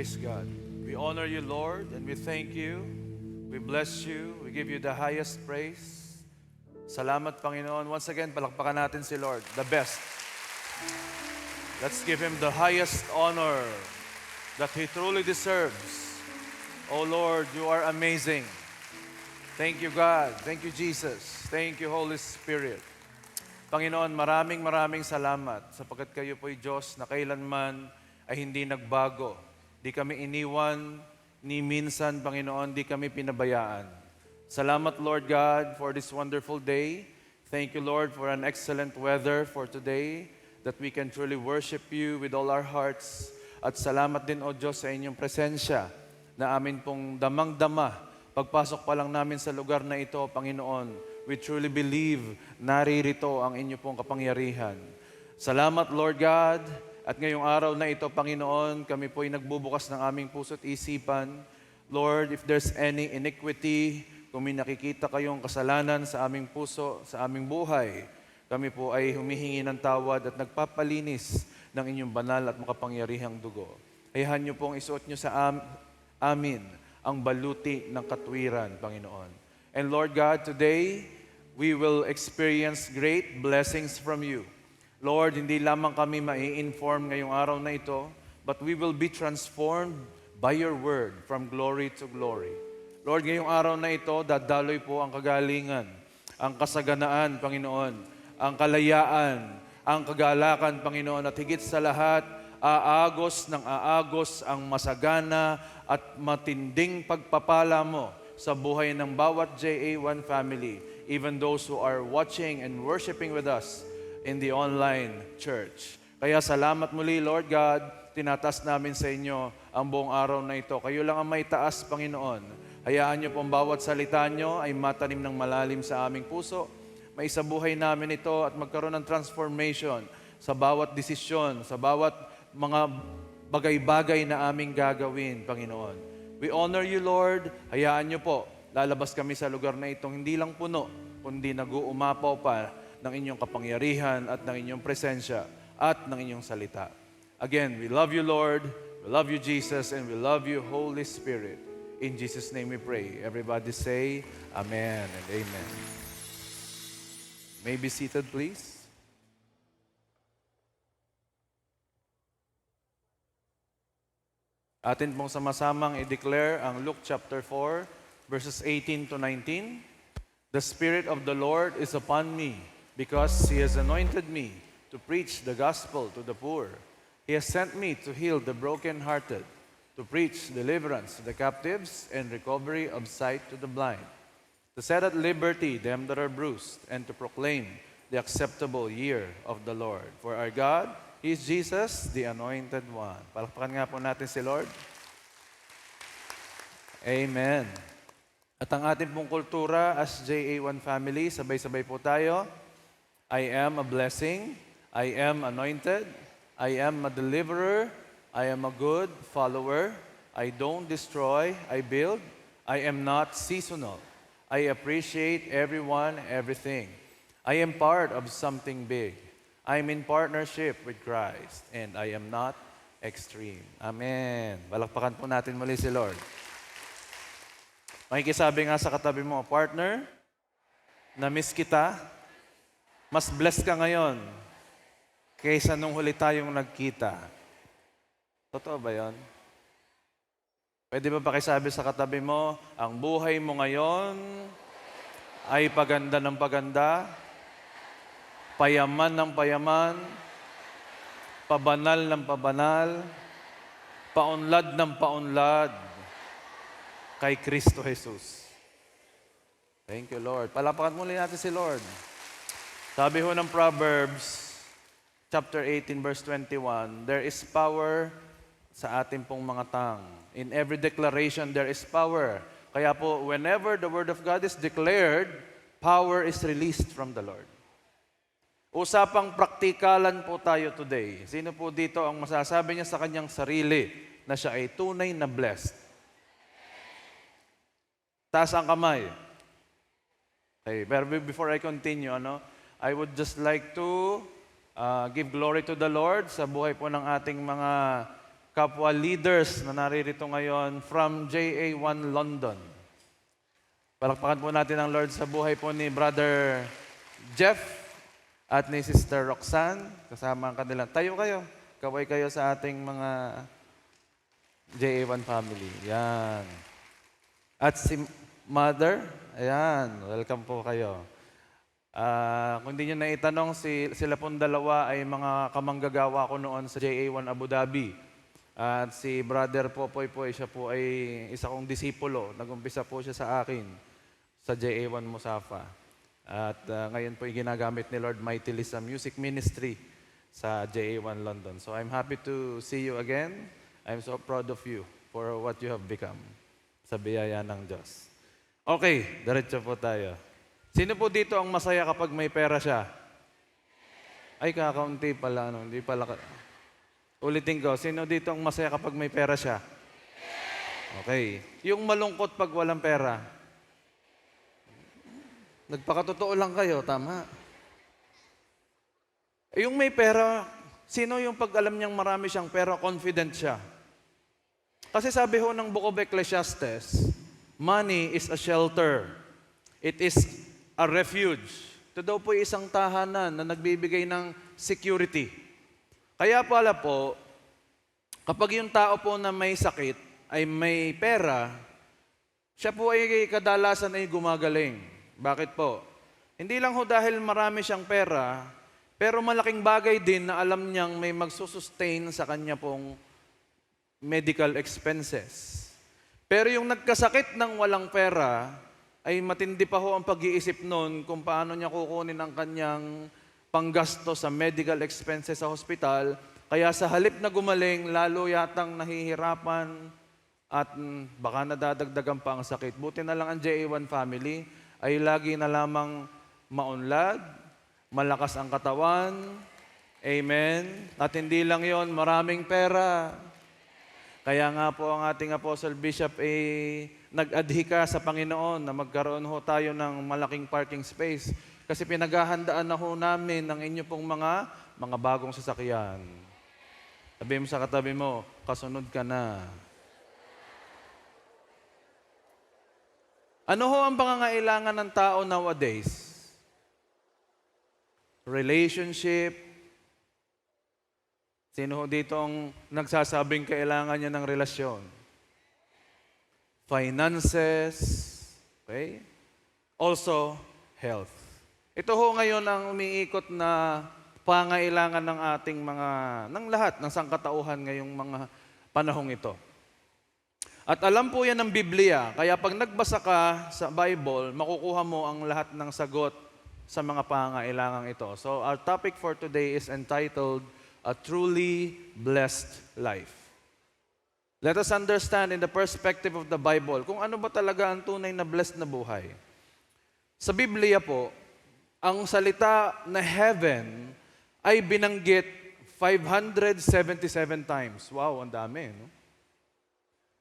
Praise God. We honor you, Lord, and we thank you. We bless you. We give you the highest praise. Salamat, Panginoon. Once again, palakpakan natin si Lord, the best. Let's give Him the highest honor that He truly deserves. Oh Lord, you are amazing. Thank you, God. Thank you, Jesus. Thank you, Holy Spirit. Panginoon, maraming salamat sapagkat kayo po'y Diyos na kailanman ay hindi nagbago. Di kami iniwan, ni minsan, Panginoon, di kami pinabayaan. Salamat, Lord God, for this wonderful day. Thank you, Lord, for an excellent weather for today, that we can truly worship you with all our hearts. At salamat din, O Diyos, sa inyong presensya na amin pong damang-dama. Pagpasok pa lang namin sa lugar na ito, Panginoon, we truly believe naririto ang inyo pong kapangyarihan. Salamat, Lord God. At ngayong araw na ito, Panginoon, kami po'y nagbubukas ng aming puso't isipan. Lord, if there's any iniquity, kung may nakikita kayong kasalanan sa aming puso, sa aming buhay, kami po ay humihingi ng tawad at nagpapalinis ng inyong banal at makapangyarihang dugo. Hayahan niyo pong isuot niyo sa amin ang baluti ng katwiran, Panginoon. And Lord God, today, we will experience great blessings from you. Lord, hindi lamang kami mai-inform ngayong araw na ito, but we will be transformed by your word from glory to glory. Lord, ngayong araw na ito, dadaloy po ang kagalingan, ang kasaganaan, Panginoon, ang kalayaan, ang kagalakan, Panginoon, at higit sa lahat, aagos ang masagana at matinding pagpapala mo sa buhay ng bawat JA1 family, even those who are watching and worshiping with us in the online church. Kaya salamat muli, Lord God, tinatas namin sa inyo ang buong araw na ito. Kayo lang ang may taas, Panginoon. Hayaan niyo pong bawat salita niyo ay matanim ng malalim sa aming puso. May isabuhay namin ito at magkaroon ng transformation sa bawat desisyon, sa bawat mga bagay-bagay na aming gagawin, Panginoon. We honor you, Lord. Hayaan niyo po, lalabas kami sa lugar na itong hindi lang puno, kundi nag-uumapaw pa ng inyong kapangyarihan at ng inyong presensya at ng inyong salita. Again, we love you, Lord. We love you, Jesus, and we love you, Holy Spirit. In Jesus' name we pray. Everybody say, Amen and Amen. May be seated, please. Atin pong sama-samang i-declare ang Luke chapter 4, verses 18 to 19. The Spirit of the Lord is upon me, because He has anointed me to preach the gospel to the poor. He has sent me to heal the brokenhearted, to preach deliverance to the captives and recovery of sight to the blind, to set at liberty them that are bruised, and to proclaim the acceptable year of the Lord. For our God, He is Jesus, the Anointed One. Palakpakan nga po natin si Lord. Amen. At ang ating pong kultura as JA1 family, sabay-sabay po tayo. I am a blessing. I am anointed. I am a deliverer. I am a good follower. I don't destroy. I build. I am not seasonal. I appreciate everyone, everything. I am part of something big. I am in partnership with Christ. And I am not extreme. Amen. Balakpakan po natin muli si Lord. Makikisabi nga sa katabi mo, partner, na-miss kita. Mas blessed ka ngayon kaysa nung huli tayong nagkita. Totoo ba yun? Pwede ba pakisabi sa katabi mo, ang buhay mo ngayon ay paganda ng paganda, payaman ng payaman, pabanal ng pabanal, paunlad ng paunlad kay Kristo Jesus. Thank you, Lord. Palapakan muli natin si Lord. Sabi ho ng Proverbs, chapter 18, verse 21, there is power sa ating pong mga tang. In every declaration, there is power. Kaya po, whenever the Word of God is declared, power is released from the Lord. Usapang praktikalan po tayo today. Sino po dito ang masasabi niya sa kanyang sarili na siya ay tunay na blessed? Taas ang kamay. Okay, pero before I continue, I would just like to give glory to the Lord sa buhay po ng ating mga kapwa leaders na naririto ngayon from JA1 London. Palakpakan po natin ang Lord sa buhay po ni Brother Jeff at ni Sister Roxanne. Kasama ang kanilang. Tayo kayo. Kaway kayo sa ating mga JA1 family. Yan. At si Mother, ayan, welcome po kayo. Kung hindi nyo naitanong, sila pong dalawa ay mga kamanggagawa ko noon sa JA1 Abu Dhabi. At si Brother Popoy po, siya po ay isa kong disipulo. Nag-umpisa po siya sa akin sa JA1 Musafa. At ngayon po ay ginagamit ni Lord mightily sa music ministry sa JA1 London. So I'm happy to see you again. I'm so proud of you for what you have become sa biyaya ng Diyos. Okay, diretso po tayo. Sino po dito ang masaya kapag may pera siya? Ay, kakaunti pala. Hindi pala. Ulitin ko, sino dito ang masaya kapag may pera siya? Okay. Yung malungkot pag walang pera. Nagpakatotoo lang kayo, tama. Yung may pera, sino yung pag alam niyang marami siyang pera, confident siya? Kasi sabi ho ng Book of Ecclesiastes, money is a shelter. It is a refuge. Ito daw po isang tahanan na nagbibigay ng security. Kaya pala po, kapag yung tao po na may sakit ay may pera, siya po ay kadalasan ay gumagaling. Bakit po? Hindi lang ho dahil marami siyang pera, pero malaking bagay din na alam niyang may magsusustain sa kanya pong medical expenses. Pero yung nagkasakit ng walang pera, ay matindi pa ho ang pag-iisip nun kung paano niya kukunin ang kanyang panggasto sa medical expenses sa hospital. Kaya sa halip na gumaling, lalo yatang nahihirapan at baka nadadagdagan pa ang sakit. Buti na lang ang JA1 family ay lagi na lamang maunlad, malakas ang katawan, amen. At hindi lang yon, maraming pera. Kaya nga po ang ating Apostle Bishop ay nag-adhika sa Panginoon na magkaroon ho tayo ng malaking parking space. Kasi pinaghahandaan na ho namin ng inyo pong mga bagong sasakyan. Sabi mo sa katabi mo, kasunod ka na. Ano ho ang pangangailangan ng tao nowadays? Relationship. Sino ho dito ang nagsasabing kailangan niya ng relasyon? Finances. Okay? Also, health. Ito ho ngayon ang umiikot na pangailangan ng ating ng lahat, ng sangkatauhan ngayong mga panahong ito. At alam po yan ng Biblia, kaya pag nagbasa ka sa Bible, makukuha mo ang lahat ng sagot sa mga pangailangan ito. So our topic for today is entitled, A Truly Blessed Life. Let us understand in the perspective of the Bible kung ano ba talaga ang tunay na blessed na buhay. Sa Biblia po, ang salita na heaven ay binanggit 577 times. Wow, ang dami, no?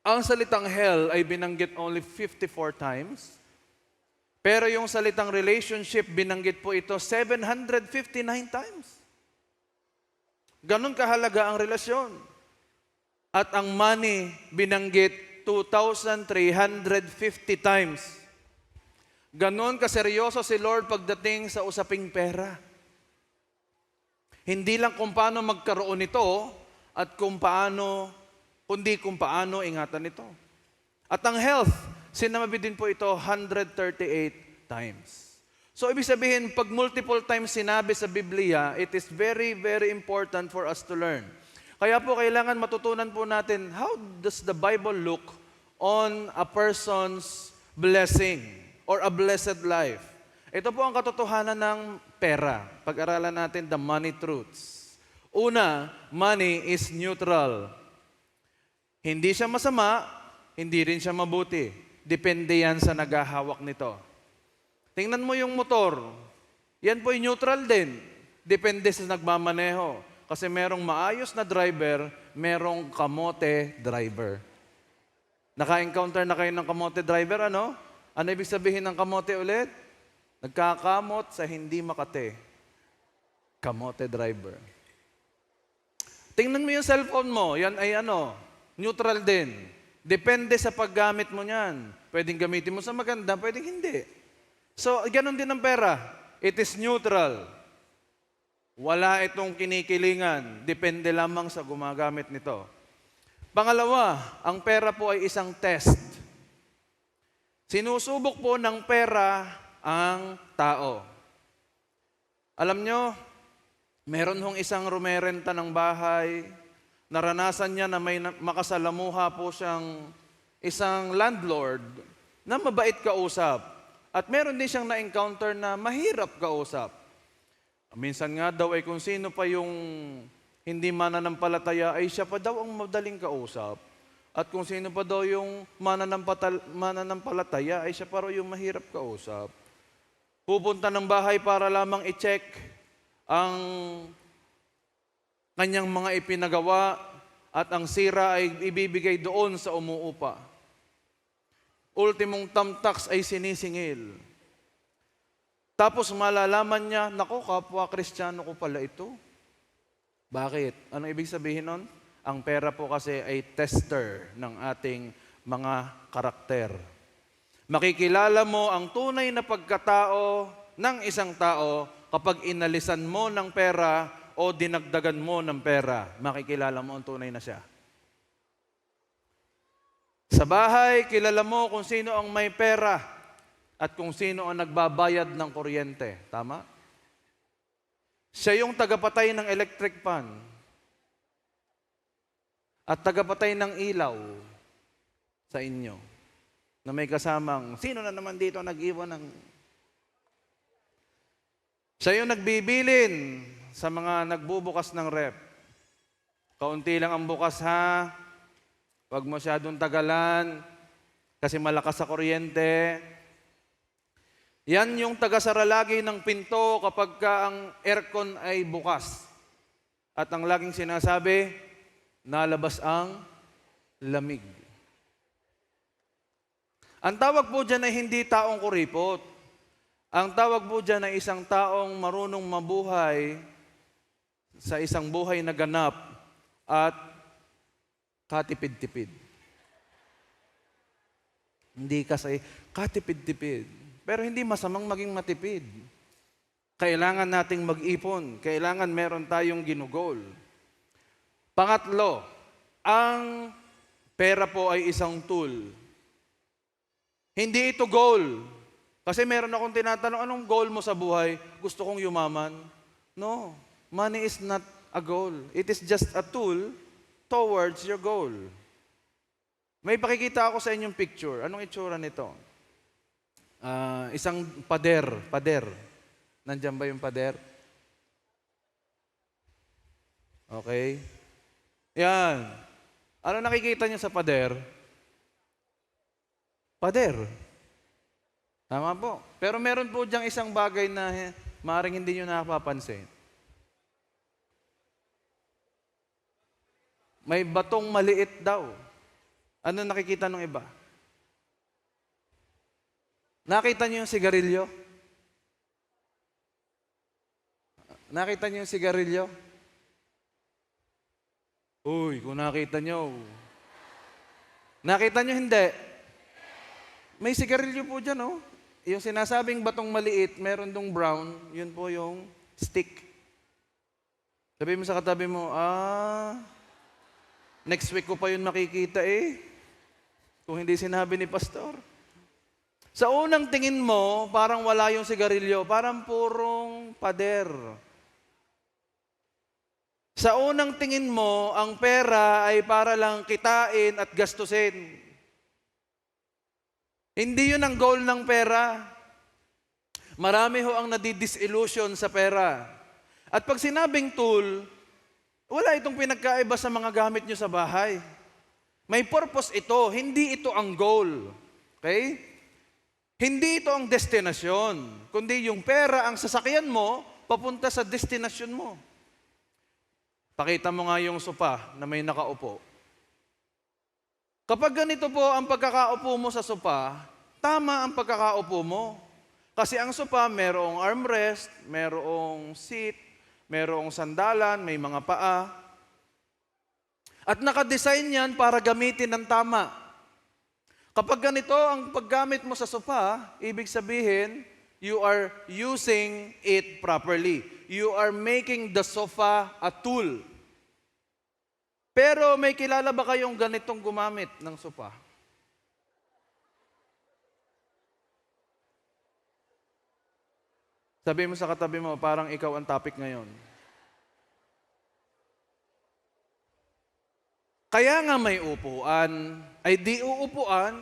Ang salitang hell ay binanggit only 54 times. Pero yung salitang relationship, binanggit po ito 759 times. Ganon kahalaga ang relasyon. At ang money, binanggit 2,350 times. Ganon kaseryoso si Lord pagdating sa usaping pera. Hindi lang kung paano magkaroon nito at kundi kung paano ingatan ito. At ang health, sinamabi din po ito 138 times. So, ibig sabihin, pag multiple times sinabi sa Biblia, it is very, very important for us to learn. Kaya po, kailangan matutunan po natin, how does the Bible look on a person's blessing or a blessed life? Ito po ang katotohanan ng pera. Pag-aralan natin the money truths. Una, money is neutral. Hindi siya masama, hindi rin siya mabuti. Depende yan sa naghahawak nito. Tingnan mo yung motor. Yan po yung neutral din. Depende sa nagmamaneho. Kasi merong maayos na driver, merong kamote driver. Naka-encounter na kayo ng kamote driver, ano? Ano ibig sabihin ng kamote ulit? Nagkakamot sa hindi makate. Kamote driver. Tingnan mo yung cellphone mo, yan ay neutral din. Depende sa paggamit mo niyan. Pwedeng gamitin mo sa maganda, pwedeng hindi. So, ganun din ang pera. It is neutral. Wala itong kinikilingan. Depende lamang sa gumagamit nito. Pangalawa, ang pera po ay isang test. Sinusubok po ng pera ang tao. Alam nyo, meron hong isang rumerenta ng bahay, naranasan niya na may makasalamuha po siyang isang landlord na mabait kausap. At meron din siyang na-encounter na mahirap kausap. Minsan nga daw ay kung sino pa yung hindi mananampalataya ay siya pa daw ang madaling kausap. At kung sino pa daw yung mananampalataya ay siya pa raw yung mahirap kausap. Pupunta ng bahay para lamang i-check ang kanyang mga ipinagawa at ang sira ay ibibigay doon sa umuupa. Ultimong tamtax ay sinisingil. Tapos malalaman niya, nako, kapwa Kristiyano ko pala ito. Bakit? Ano ibig sabihin nun? Ang pera po kasi ay tester ng ating mga karakter. Makikilala mo ang tunay na pagkatao ng isang tao kapag inalisan mo ng pera o dinagdagan mo ng pera. Makikilala mo ang tunay na siya. Sa bahay, kilala mo kung sino ang may pera at kung sino ang nagbabayad ng kuryente. Tama? Siya yung tagapatay ng electric fan at tagapatay ng ilaw sa inyo na may kasamang, sino na naman dito nag-iwan ng... Siya yung nagbibilin sa mga nagbubukas ng rep. Kaunti lang ang bukas ha. Huwag masyadong tagalan kasi malakas sa kuryente. Yan yung tagasara lagi ng pinto kapag ka ang aircon ay bukas. At ang laging sinasabi, nalabas ang lamig. Ang tawag po dyan ay hindi taong kuripot. Ang tawag po dyan ay isang taong marunong mabuhay sa isang buhay na ganap at katipid-tipid. Hindi kasi katipid-tipid. Pero hindi masamang maging matipid. Kailangan nating mag-ipon. Kailangan meron tayong ginugol. Pangatlo, ang pera po ay isang tool. Hindi ito goal. Kasi meron akong tinatanong, anong goal mo sa buhay? Gusto kong yumaman? No. Money is not a goal. It is just a tool towards your goal. May pakikita ako sa inyong picture. Anong itsura nito? Isang pader. Pader. Nandiyan ba yung pader? Okay. Yan. Ano nakikita niyo sa pader? Pader. Tama po. Pero meron po diyang isang bagay na maaaring hindi nyo nakapapansin. May batong maliit daw. Ano nakikita ng iba? Nakita niyo yung sigarilyo? Nakita niyo yung sigarilyo? Uy, kung nakita niyo. Nakita niyo hindi? May sigarilyo po dyan, oh. Yung sinasabing batong maliit, meron dong brown, yun po yung stick. Sabi mo sa katabi mo, next week ko pa yun makikita eh. Kung hindi sinabi ni pastor. Sa unang tingin mo, parang wala yung sigarilyo, parang purong pader. Sa unang tingin mo, ang pera ay para lang kitain at gastusin. Hindi yun ang goal ng pera. Marami ho ang nadidisillusion sa pera. At pag sinabing tool, wala itong pinagkaiba sa mga gamit nyo sa bahay. May purpose ito, hindi ito ang goal. Okay? Hindi ito ang destinasyon, kundi yung pera ang sasakyan mo papunta sa destinasyon mo. Pakita mo nga yung sopa na may nakaupo. Kapag ganito po ang pagkakaupo mo sa sopa, tama ang pagkakaupo mo. Kasi ang sopa, merong armrest, merong seat, merong sandalan, may mga paa. At nakadesign yan para gamitin ng tama. Kapag ganito ang paggamit mo sa sofa, ibig sabihin, you are using it properly. You are making the sofa a tool. Pero may kilala ba kayong ganitong gumamit ng sofa? Sabi mo sa katabi mo, parang ikaw ang topic ngayon. Kaya nga may upuan, ay di uupuan,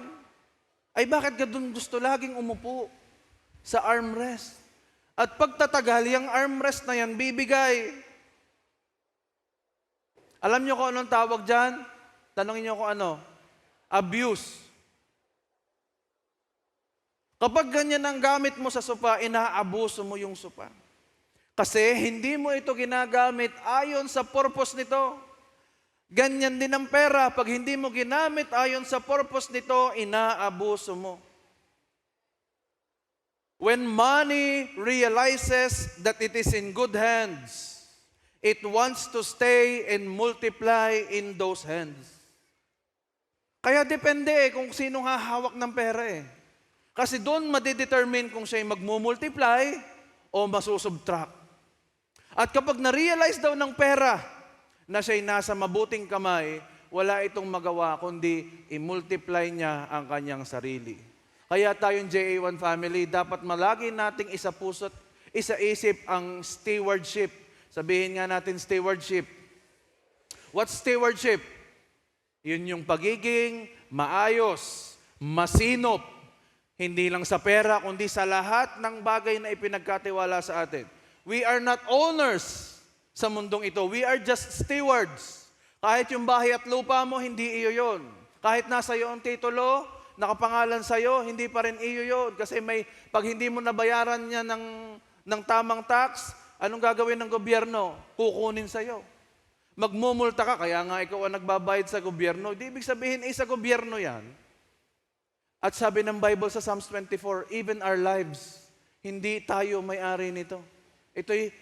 ay bakit ka dun gusto laging umupo sa armrest? At pagtatagal, yung armrest na yan, bibigay. Alam niyo kung anong tawag dyan? Tanongin niyo kung ano? Abuse. Kapag ganyan ang gamit mo sa sopa, inaabuso mo yung sopa. Kasi hindi mo ito ginagamit ayon sa purpose nito. Ganyan din ang pera. Pag hindi mo ginamit ayon sa purpose nito, inaabuso mo. When money realizes that it is in good hands, it wants to stay and multiply in those hands. Kaya depende kung sino hahawak ng pera eh. Kasi doon madidetermine kung siya'y magmumultiply o masusubtract. At kapag na-realize daw ng pera na siya'y nasa mabuting kamay, wala itong magawa kundi i-multiply niya ang kanyang sarili. Kaya tayong JA1 family, dapat malagi nating isa puso't isa isip ang stewardship. Sabihin nga natin stewardship. What's stewardship? Yun yung pagiging maayos, masinop, hindi lang sa pera, kundi sa lahat ng bagay na ipinagkatiwala sa atin. We are not owners sa mundong ito. We are just stewards. Kahit yung bahay at lupa mo, hindi iyo yun. Kahit nasa iyo ang titulo, nakapangalan sa iyo, hindi pa rin iyo yun. Kasi pag hindi mo nabayaran niya ng tamang tax, anong gagawin ng gobyerno? Kukunin sa iyo. Magmumulta ka, kaya nga ikaw ang nagbabayad sa gobyerno. Di ibig sabihin, sa gobyerno yan. At sabi ng Bible sa Psalms 24, even our lives, hindi tayo may-ari nito. Ito'y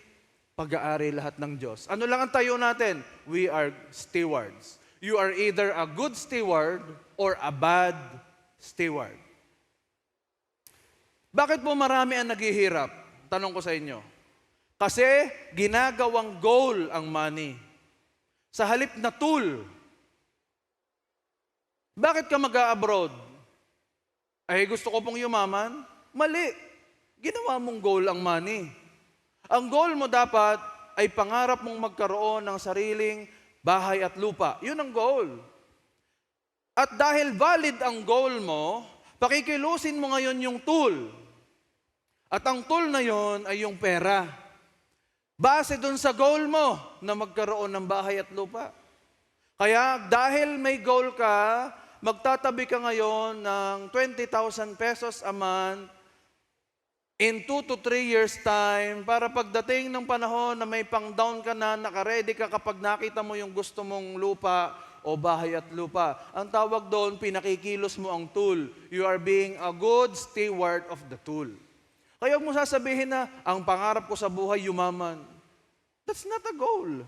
pag-aari lahat ng Diyos. Ano lang ang tayo natin? We are stewards. You are either a good steward or a bad steward. Bakit po marami ang naghihirap? Tanong ko sa inyo. Kasi ginagawang goal ang money. Sa halip na tool. Bakit ka mag-a-abroad? Ay gusto ko pong yumaman? Mali. Ginawa mong goal ang money. Ang goal mo dapat ay pangarap mong magkaroon ng sariling bahay at lupa. Yun ang goal. At dahil valid ang goal mo, pakikilusin mo ngayon yung tool. At ang tool na yon ay yung pera. Base dun sa goal mo na magkaroon ng bahay at lupa. Kaya dahil may goal ka, magtatabi ka ngayon ng 20,000 pesos a month in 2 to 3 years time, para pagdating ng panahon na may pang-down ka na, nakaredy ka kapag nakita mo yung gusto mong lupa o bahay at lupa. Ang tawag doon, pinakikilos mo ang tool. You are being a good steward of the tool. Kaya huwag mo sasabihin na, ang pangarap ko sa buhay, yumaman. That's not a goal.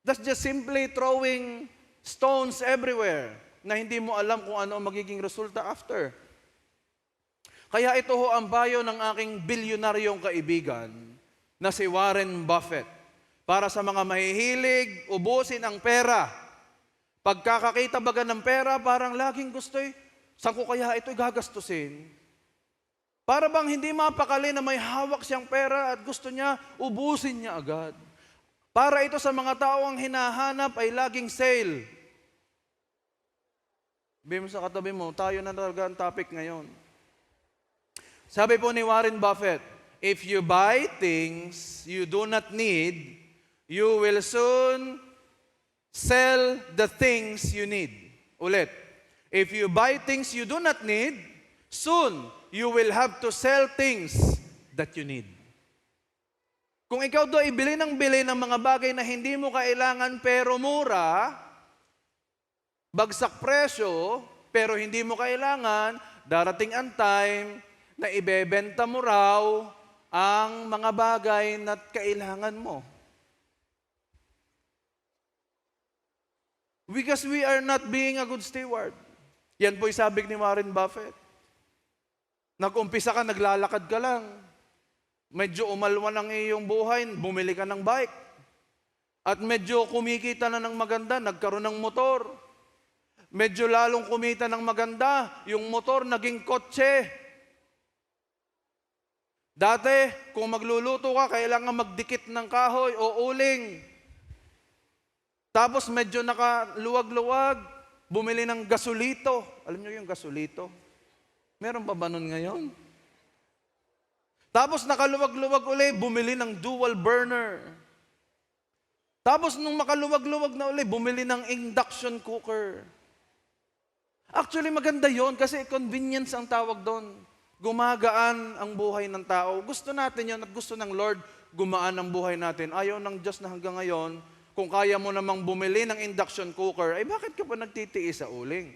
That's just simply throwing stones everywhere na hindi mo alam kung ano ang magiging resulta after. Kaya ito ho ang payo ng aking bilyonaryong kaibigan na si Warren Buffett. Para sa mga mahihilig, ubusin ang pera. Pagkakakita baga ng pera, parang laging gusto saan ko kaya ito gagastusin? Para bang hindi mapakali na may hawak siyang pera at gusto niya, ubusin niya agad. Para ito sa mga tao ang hinahanap ay laging sale. Sabi mo sa katabi mo, tayo na talaga ang topic ngayon. Sabi po ni Warren Buffett, if you buy things you do not need, you will soon sell the things you need. Ulit, if you buy things you do not need, soon you will have to sell things that you need. Kung ikaw do ay bili ng mga bagay na hindi mo kailangan pero mura, bagsak presyo, pero hindi mo kailangan, darating ang time na ibebenta mo raw ang mga bagay na kailangan mo. Because we are not being a good steward. Yan po'y sabi ni Warren Buffett. Nag-umpisa ka, naglalakad ka lang. Medyo umalwan ang iyong buhay, bumili ka ng bike. At medyo kumikita na ng maganda, nagkaroon ng motor. Medyo lalong kumita ng maganda, yung motor naging kotse. Dati, kung magluluto ka, kailangan magdikit ng kahoy o uling. Tapos medyo nakaluwag-luwag, bumili ng gasolito. Alam niyo yung gasolito? Meron pa ba nun ngayon? Tapos nakaluwag-luwag uli, bumili ng dual burner. Tapos nung makaluwag-luwag na uli, bumili ng induction cooker. Actually, maganda yon kasi convenience ang tawag doon. Gumagaan ang buhay ng tao. Gusto natin yon at gusto ng Lord gumaan ang buhay natin. Ayaw ng Diyos na hanggang ngayon, kung kaya mo namang bumili ng induction cooker, ay bakit ka pa nagtitiis sa uling?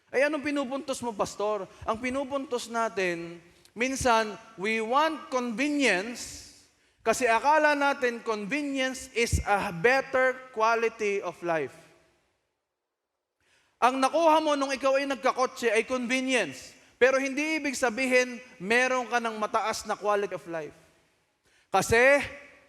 Ay anong pinupuntos mo, pastor? Ang pinupuntos natin, minsan, we want convenience kasi akala natin convenience is a better quality of life. Ang nakuha mo nung ikaw ay nagkakotse ay convenience. Pero hindi ibig sabihin, meron ka ng mataas na quality of life. Kasi,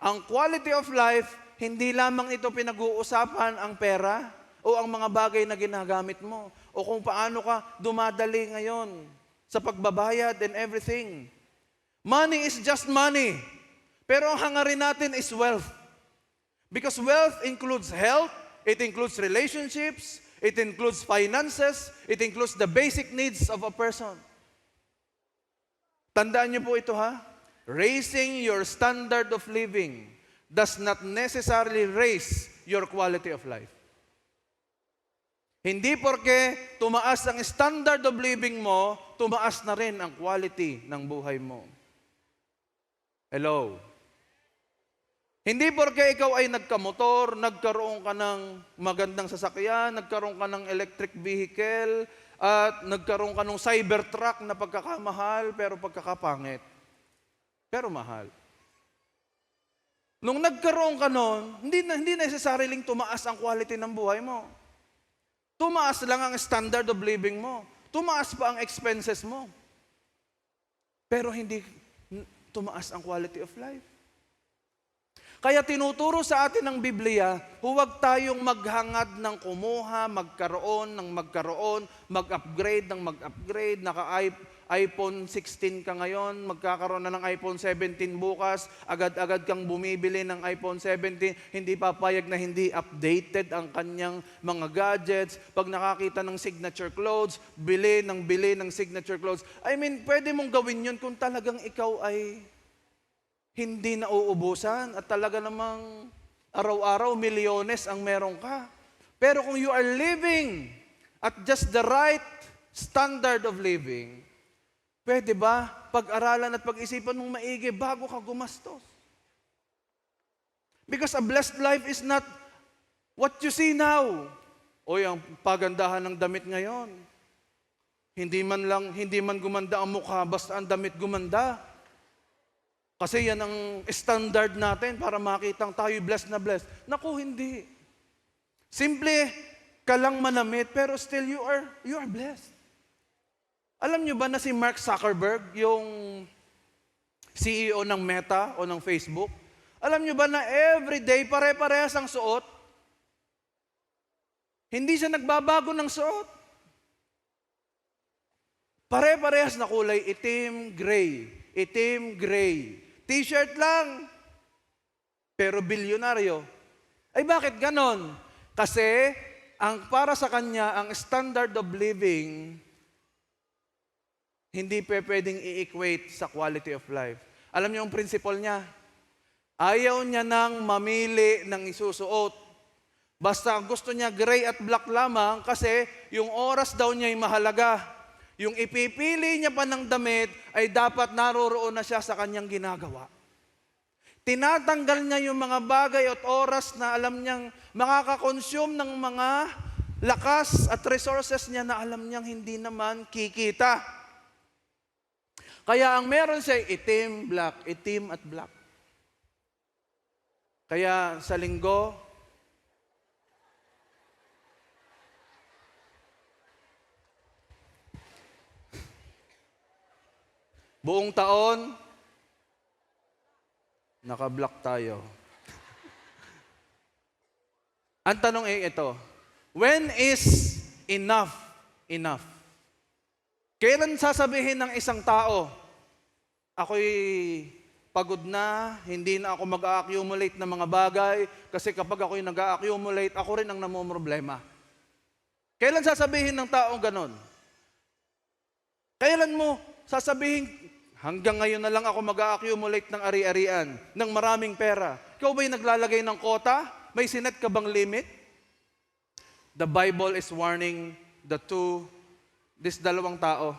ang quality of life, hindi lamang ito pinag-uusapan ang pera o ang mga bagay na ginagamit mo o kung paano ka dumadali ngayon sa pagbabayad and everything. Money is just money. Pero ang hangarin natin is wealth. Because wealth includes health, it includes relationships, it includes finances, it includes the basic needs of a person. Tandaan niyo po ito ha. Raising your standard of living does not necessarily raise your quality of life. Hindi porke tumaas ang standard of living mo, tumaas na rin ang quality ng buhay mo. Hello? Hindi porke ikaw ay nagkamotor, nagkaroon ka ng magandang sasakyan, nagkaroon ka ng electric vehicle, at nagkaroon ka ng cybertruck na pagkakamahal pero pagkakapangit. Pero mahal. Nung nagkaroon ka nun, hindi necessarying tumaas ang quality ng buhay mo. Tumaas lang ang standard of living mo. Tumaas pa ang expenses mo. Pero hindi tumaas ang quality of life. Kaya tinuturo sa atin ng Biblia, huwag tayong maghangad ng kumuha, magkaroon, mag-upgrade ng mag-upgrade. Naka-iPhone 16 ka ngayon, magkakaroon na ng iPhone 17 bukas, agad-agad kang bumibili ng iPhone 17, hindi papayag na hindi updated ang kanyang mga gadgets. Pag nakakita ng signature clothes, bili ng signature clothes. I mean, pwede mong gawin yun kung talagang ikaw ay hindi nauubusan at talaga namang araw-araw milyones ang meron ka. Pero kung you are living at just the right standard of living, pwede ba pag-aralan at pag-isipan mong maigi bago ka gumastos? Because a blessed life is not what you see now. O ang pagandahan ng damit ngayon. Hindi man gumanda ang mukha, basta ang damit gumanda. Kasi yan ang standard natin para makitang tayo blessed na blessed. Naku, hindi. Simple ka lang manamit, pero still you are blessed. Alam nyo ba na si Mark Zuckerberg, yung CEO ng Meta o ng Facebook, alam nyo ba na everyday pare-parehas ang suot? Hindi siya nagbabago ng suot. Pare-parehas na kulay, itim, gray. T-shirt lang. Pero bilyonaryo. Ay bakit ganon? Kasi ang para sa kanya, ang standard of living, hindi pwedeng i-equate sa quality of life. Alam niyo ang principle niya? Ayaw niya nang mamili ng isusuot. Basta ang gusto niya gray at black lamang kasi yung oras daw niya ay mahalaga. Yung ipipili niya pa ng damit ay dapat naroroon na siya sa kanyang ginagawa. Tinatanggal niya yung mga bagay at oras na alam niyang makakakonsume ng mga lakas at resources niya na alam niyang hindi naman kikita. Kaya ang meron siya itim at black. Kaya sa linggo, Buong taon, naka-block tayo. Ang tanong ay ito, when is enough enough? Kailan sasabihin ng isang tao, ako'y pagod na, hindi na ako mag-a-accumulate ng mga bagay, kasi kapag ako'y nag-a-accumulate, ako rin ang namomroblema. Kailan sasabihin ng tao ganon? Kailan mo sasabihin, hanggang ngayon na lang ako mag-a-accumulate ng ari-arian, ng maraming pera. Ikaw ba'y naglalagay ng kota? May sinet ka bang limit? The Bible is warning this dalawang tao.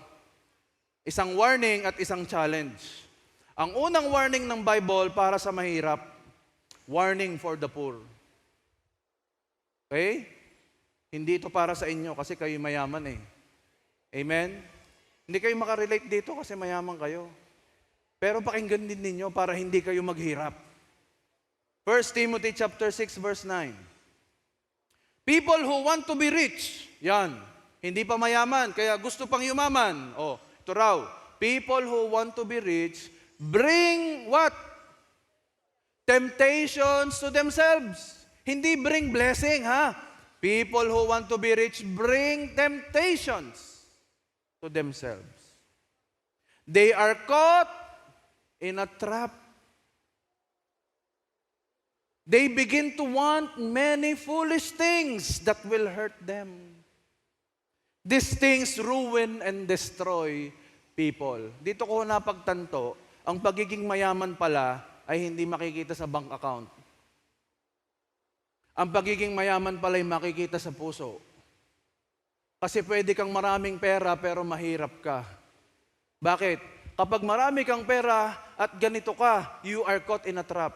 Isang warning at isang challenge. Ang unang warning ng Bible para sa mahirap, warning for the poor. Okay? Hindi ito para sa inyo kasi kayo mayaman eh. Amen? Hindi kayo makarelate dito kasi mayaman kayo. Pero pakinggan din ninyo para hindi kayo maghirap. 1 Timothy chapter 6 verse 9. People who want to be rich, yan, hindi pa mayaman, kaya gusto pang yumaman. Oh, ito raw. People who want to be rich, bring what? Temptations to themselves. Hindi bring blessing, ha? People who want to be rich, bring temptations to themselves. They are caught in a trap. They begin to want many foolish things that will hurt them. These things ruin and destroy people. Dito ko napagtanto, ang pagiging mayaman pala ay hindi makikita sa bank account. Ang pagiging mayaman pala ay makikita sa puso. Kasi pwede kang maraming pera pero mahirap ka. Bakit? Kapag marami kang pera at ganito ka, you are caught in a trap.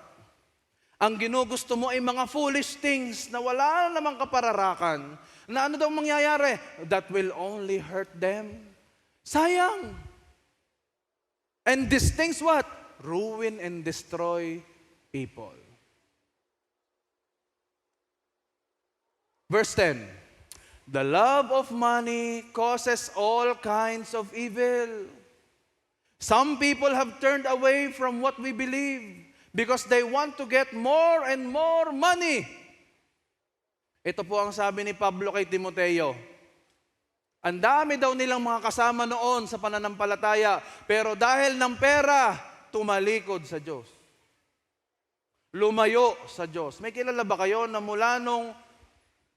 Ang ginugusto mo ay mga foolish things na wala namang kapararakan. Na ano daw mangyayari? That will only hurt them. Sayang. And these things what? Ruin and destroy people. Verse 10. The love of money causes all kinds of evil. Some people have turned away from what we believe because they want to get more and more money. Ito po ang sabi ni Pablo kay Timoteo. Ang dami daw nilang mga kasama noon sa pananampalataya, pero dahil ng pera, tumalikod sa Diyos. Lumayo sa Diyos. May kilala ba kayo na mula nung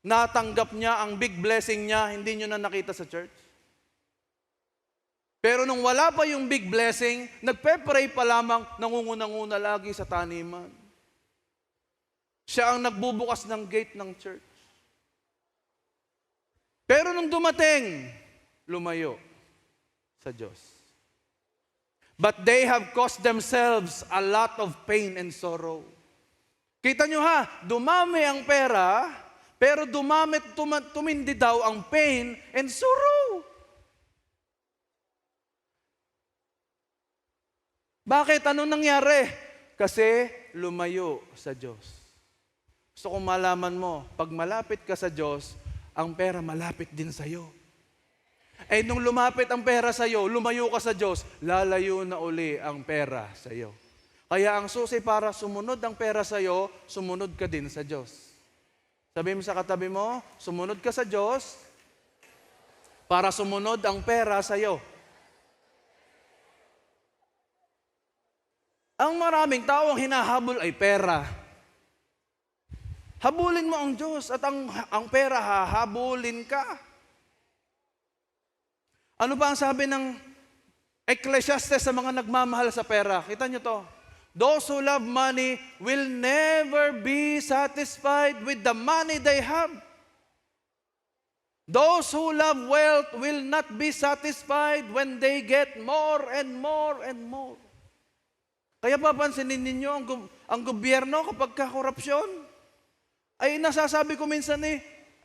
natanggap niya ang big blessing niya, hindi niyo na nakita sa church? Pero nung wala pa yung big blessing, nagpe-pray pa lamang, nangunguna-nguna lagi sa taniman. Siya ang nagbubukas ng gate ng church. Pero nung dumating, lumayo sa Diyos. But they have caused themselves a lot of pain and sorrow. Kita nyo ha, dumami ang pera, pero tumindi daw ang pain and sorrow. Bakit? Anong nangyari? Kasi lumayo sa Diyos. Gusto kong malaman mo, pag malapit ka sa Diyos, ang pera malapit din sa iyo. Eh nung lumapit ang pera sa iyo, lumayo ka sa Diyos, lalayo na uli ang pera sa iyo. Kaya ang susi para sumunod ang pera sa iyo, sumunod ka din sa Diyos. Sabi mo sa katabi mo, sumunod ka sa Diyos para sumunod ang pera sa iyo. Ang maraming tao ang hinahabol ay pera. Habulin mo ang Diyos at ang pera hahabulin ka. Ano pa ang sabi ng Ecclesiastes sa mga nagmamahal sa pera? Kita nyo to. Those who love money will never be satisfied with the money they have. Those who love wealth will not be satisfied when they get more and more and more. Kaya papansinin ninyo ang gobyerno kapag kakorupsyon, ay nasasabi ko minsan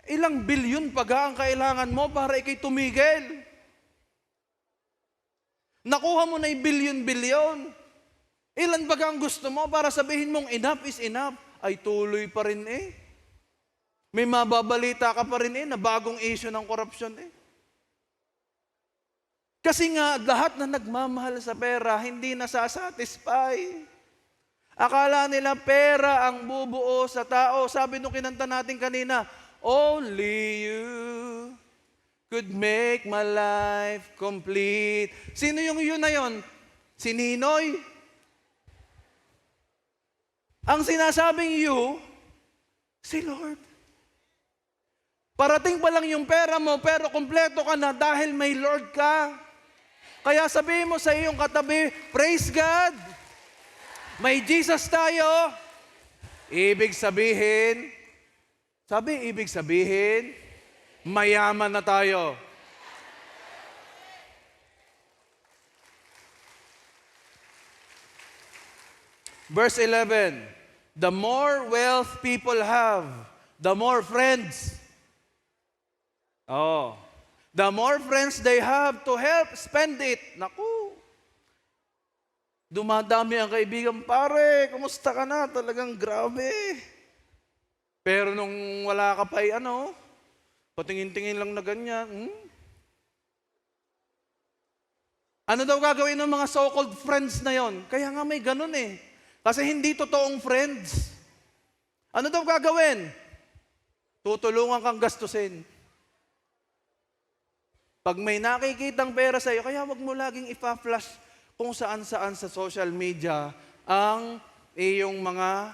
ilang bilyon pa ang kailangan mo para ikay tumigil. Nakuha mo na bilyon-bilyon. Ilan ba ang gusto mo para sabihin mong enough is enough? Ay tuloy pa rin May mababalita ka pa rin na bagong issue ng korupsyon Kasi nga, lahat na nagmamahal sa pera, hindi nasasatisfy. Akala nila pera ang bubuo sa tao. Sabi nung kinanta natin kanina, only you could make my life complete. Sino yung yun na yun? Si Ninoy? Ang sinasabing you, si Lord. Parating pa lang yung pera mo, pero kumpleto ka na dahil may Lord ka. Kaya sabihin mo sa iyong katabi, praise God! May Jesus tayo. Ibig sabihin, mayaman na tayo. Verse 11, the more wealth people have, the more friends. Oh, the more friends they have to help spend it. Naku, dumadami ang kaibigan, pare, kumusta ka na? Talagang grabe. Pero nung wala ka pa patingin-tingin lang na ganyan. Ano daw gagawin ng mga so-called friends na yon? Kaya nga may ganun eh. Kasi hindi totoong friends. Ano daw gagawin? Tutulungan kang gastusin. Pag may nakikitang pera sa iyo, kaya wag mo laging ipa-flash kung saan-saan sa social media ang iyong mga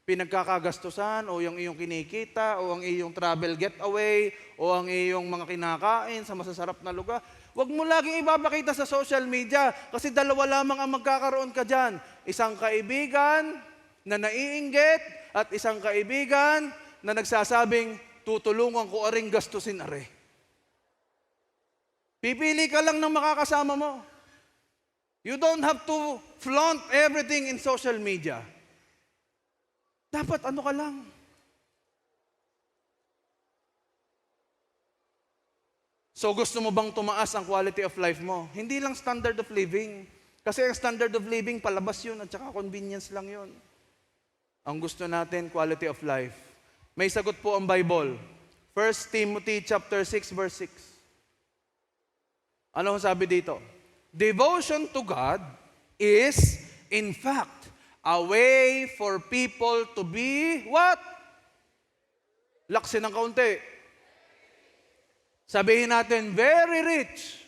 pinagkakagastusan o yung iyong kinikita o ang iyong travel getaway o ang iyong mga kinakain sa masasarap na lugar. Huwag mo laging ipapakita sa social media kasi dalawa lamang ang magkakaroon ka dyan. Isang kaibigan na naiinggit at isang kaibigan na nagsasabing tutulungan ko aring gastusin are. Pipili ka lang ng makakasama mo. You don't have to flaunt everything in social media. Dapat ano ka lang. So gusto mo bang tumaas ang quality of life mo? Hindi lang standard of living. Kasi ang standard of living, palabas yun at saka convenience lang yun. Ang gusto natin, quality of life. May sagot po ang Bible. 1 Timothy chapter 6, verse 6. Ano sabi dito? Devotion to God is, in fact, a way for people to be, what? Laksin ng kaunti. Sabihin natin, very rich.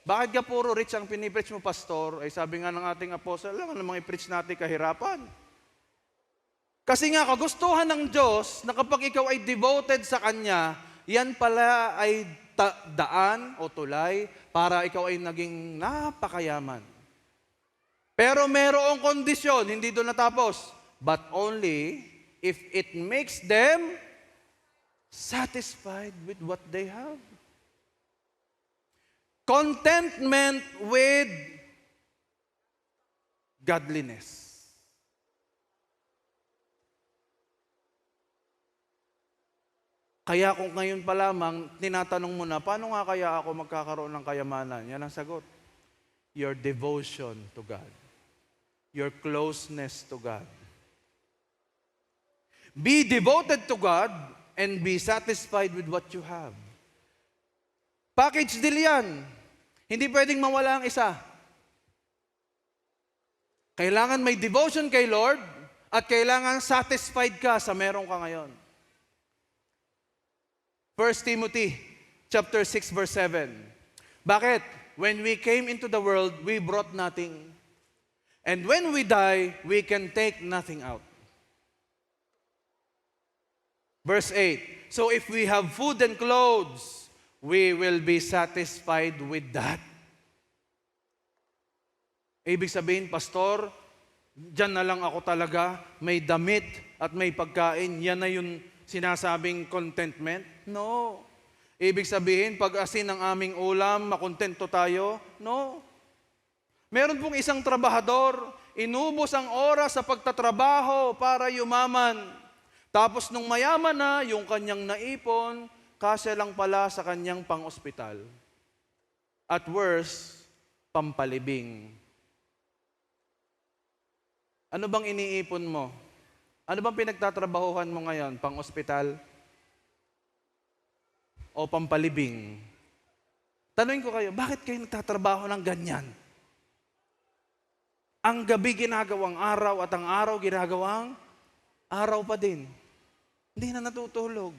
Bakit ka puro rich ang pinipreach mo, pastor? Ay sabi nga ng ating apostle, lang namang i-preach natin kahirapan. Kasi nga, kagustuhan ng Diyos na kapag ikaw ay devoted sa Kanya, yan pala ay daan o tulay para ikaw ay naging napakayaman. Pero merong kondisyon, hindi doon natapos. But only if it makes them satisfied with what they have. Contentment with godliness. Kaya kung ngayon pa lamang, tinatanong mo na, paano nga kaya ako magkakaroon ng kayamanan? Yan ang sagot. Your devotion to God. Your closeness to God. Be devoted to God and be satisfied with what you have. Package deal yan. Hindi pwedeng mawala ang isa. Kailangan may devotion kay Lord at kailangan satisfied ka sa meron ka ngayon. 1 Timothy chapter 6 verse 7. Bakit? When we came into the world, we brought nothing. And when we die, we can take nothing out. Verse 8. So if we have food and clothes, we will be satisfied with that. Ibig sabihin, pastor, dyan na lang ako talaga, may damit at may pagkain, yan na yung sinasabing contentment? No. Ibig sabihin, pag asin ang aming ulam, makontento tayo? No. Meron pong isang trabahador, inubos ang oras sa pagtatrabaho para yumaman. Tapos nung mayaman na, yung kanyang naipon, kasya lang pala sa kanyang pang-ospital. At worse, pampalibing. Ano bang iniipon mo? Ano bang pinagtatrabahuhan mo ngayon? Pang-ospital? O pampalibing? Tanungin ko kayo, bakit kayo nagtatrabaho ng ganyan? Ang gabi ginagawang araw at ang araw ginagawang araw pa din. Hindi na natutulog.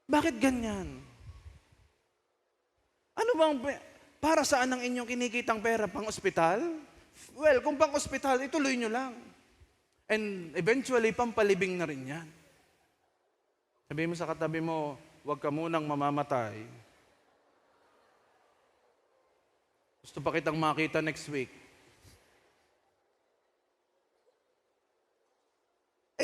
Bakit ganyan? Ano bang, para saan ang inyong kinikitang pera? Pang ospital? Well, kung pang ospital, ituloy nyo lang. And eventually, pampalibing na rin yan. Sabihin mo sa katabi mo, huwag ka munang mamamatay. Gusto pa kitang makita next week.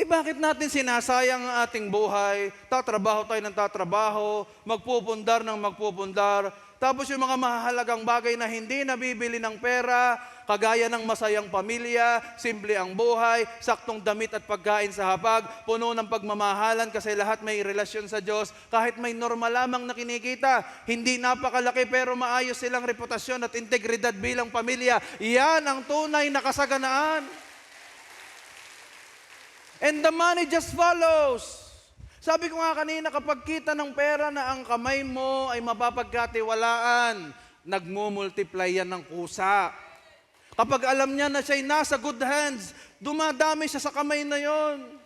Bakit natin sinasayang ang ating buhay? Tatrabaho tayo ng tatrabaho, magpupundar ng magpupundar, tapos yung mga mahalagang bagay na hindi nabibili ng pera, kagaya ng masayang pamilya, simple ang buhay, saktong damit at pagkain sa hapag, puno ng pagmamahalan kasi lahat may relasyon sa Diyos, kahit may normal lamang na kinikita, hindi napakalaki pero maayos silang reputasyon at integridad bilang pamilya. Yan ang tunay na kasaganaan. And the money just follows. Sabi ko nga kanina, kapag kita ng pera na ang kamay mo ay mapapagkatiwalaan, nagmumultiply yan ng kusa. Kapag alam niya na siya'y nasa good hands, dumadami siya sa kamay na yon.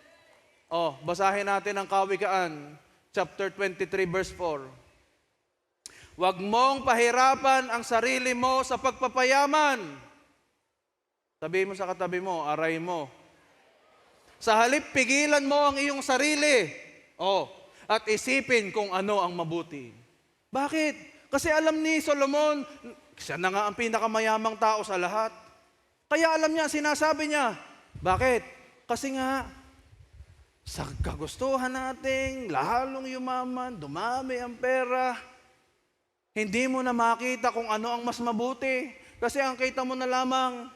Basahin natin ang Kawikaan, chapter 23, verse 4. Huwag mong pahirapan ang sarili mo sa pagpapayaman. Sabihin mo sa katabi mo, aray mo. Sa halip, pigilan mo ang iyong sarili. At isipin kung ano ang mabuti. Bakit? Kasi alam ni Solomon, siya na nga ang pinakamayamang tao sa lahat. Kaya alam niya, sinasabi niya. Bakit? Kasi nga, sa kagustuhan nating lalong yumaman, dumami ang pera, hindi mo na makita kung ano ang mas mabuti. Kasi ang kita mo na lamang,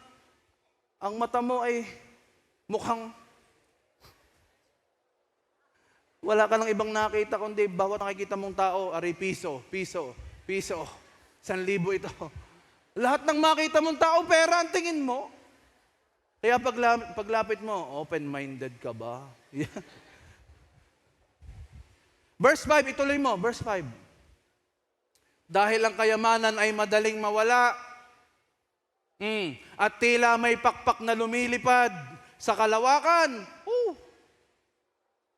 ang mata mo ay mukhang wala ka nang ibang nakita kundi bawat nakikita mong tao, aray piso, 1,000 ito. Lahat ng makita mong tao, pera ang tingin mo. Kaya paglapit mo, open-minded ka ba? Verse 5, ituloy mo, verse 5. Dahil ang kayamanan ay madaling mawala, at tila may pakpak na lumilipad sa kalawakan,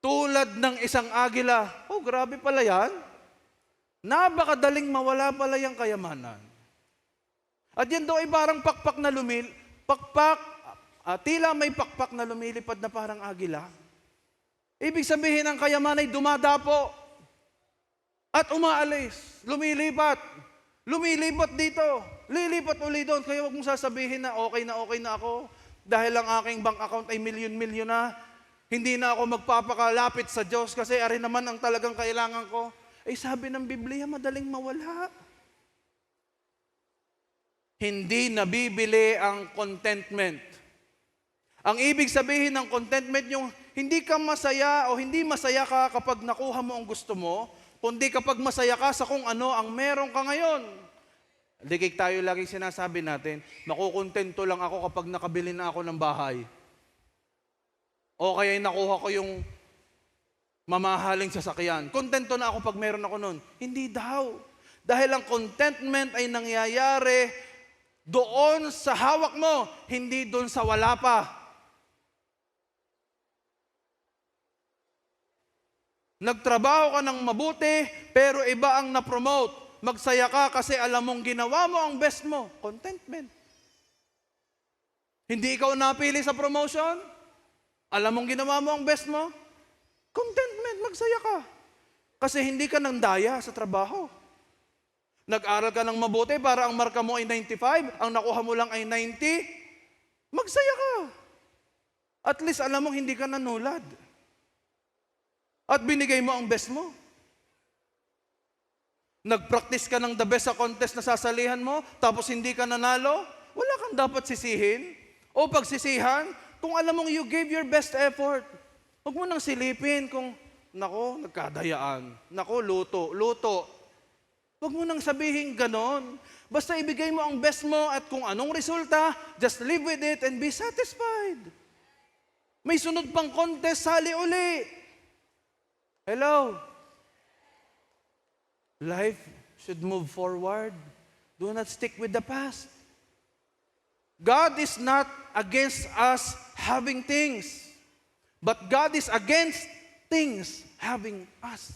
tulad ng isang agila. Grabe pala yan. Napakadaling mawala pala yung kayamanan. At yan daw ay parang pakpak na tila may pakpak na lumilipad na parang agila. Ibig sabihin ang kayamanan ay dumadapo at umaalis, lumilipat dito, lilipat uli doon. Kaya huwag mong sasabihin na okay na ako dahil ang aking bank account ay milyon-milyon na. Hindi na ako magpapakalapit sa Diyos kasi ari naman ang talagang kailangan ko. Sabi ng Biblia, madaling mawala. Hindi nabibili ang contentment. Ang ibig sabihin ng contentment, yung hindi ka masaya o hindi masaya ka kapag nakuha mo ang gusto mo, kundi kapag masaya ka sa kung ano ang meron ka ngayon. Ligig tayo laging sinasabi natin, makukontento lang ako kapag nakabili na ako ng bahay. O kaya nakuha ko yung mamahaling sasakyan. Kontento na ako pag meron ako nun. Hindi daw. Dahil ang contentment ay nangyayari doon sa hawak mo, hindi doon sa wala pa. Nagtrabaho ka ng mabuti, pero iba ang na-promote. Magsaya ka kasi alam mong ginawa mo ang best mo. Contentment. Hindi ikaw napili sa promotion? Alam mong ginawa mo ang best mo? Contentment, magsaya ka. Kasi hindi ka nang daya sa trabaho. Nag-aral ka ng mabuti para ang marka mo ay 95, ang nakuha mo lang ay 90, magsaya ka. At least alam mong hindi ka nanulad. At binigay mo ang best mo. Nag-practice ka ng the best sa contest na sasalihan mo, tapos hindi ka nanalo, wala kang dapat sisihin o pagsisihan, kung alam mong you gave your best effort. Huwag mo nang silipin kung, nagkadayaan. Luto. Huwag mo nang sabihin ganon. Basta ibigay mo ang best mo at kung anong resulta, just live with it and be satisfied. May sunod pang contest, sali uli. Hello? Life should move forward. Do not stick with the past. God is not against us having things, but God is against things having us.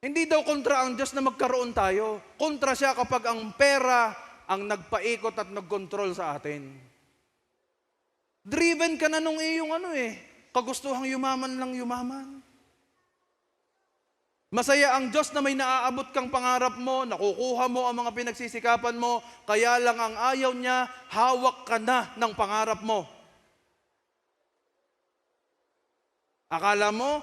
Hindi daw kontra ang Diyos na magkaroon tayo. Kontra siya kapag ang pera ang nagpaikot at nagkontrol sa atin. Driven ka na nung iyong kagustuhang yumaman lang yumaman. Masaya ang Diyos na may naaabot kang pangarap mo, nakukuha mo ang mga pinagsisikapan mo, kaya lang ang ayaw niya, hawak ka na ng pangarap mo. Akala mo,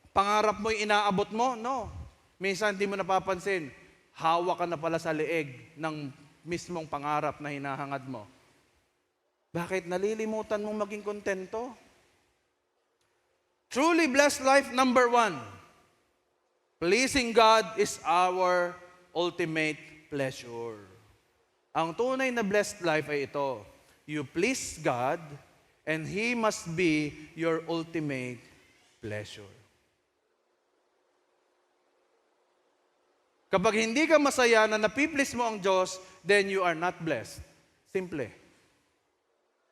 pangarap mo yung inaabot mo? No. Minsan hindi mo napapansin, hawak ka na pala sa leeg ng mismong pangarap na hinahangad mo. Bakit nalilimutan mong maging kontento? Truly blessed life, number 1. Pleasing God is our ultimate pleasure. Ang tunay na blessed life ay ito. You please God and He must be your ultimate pleasure. Kapag hindi ka masaya na napiplease mo ang Diyos, then you are not blessed. Simple.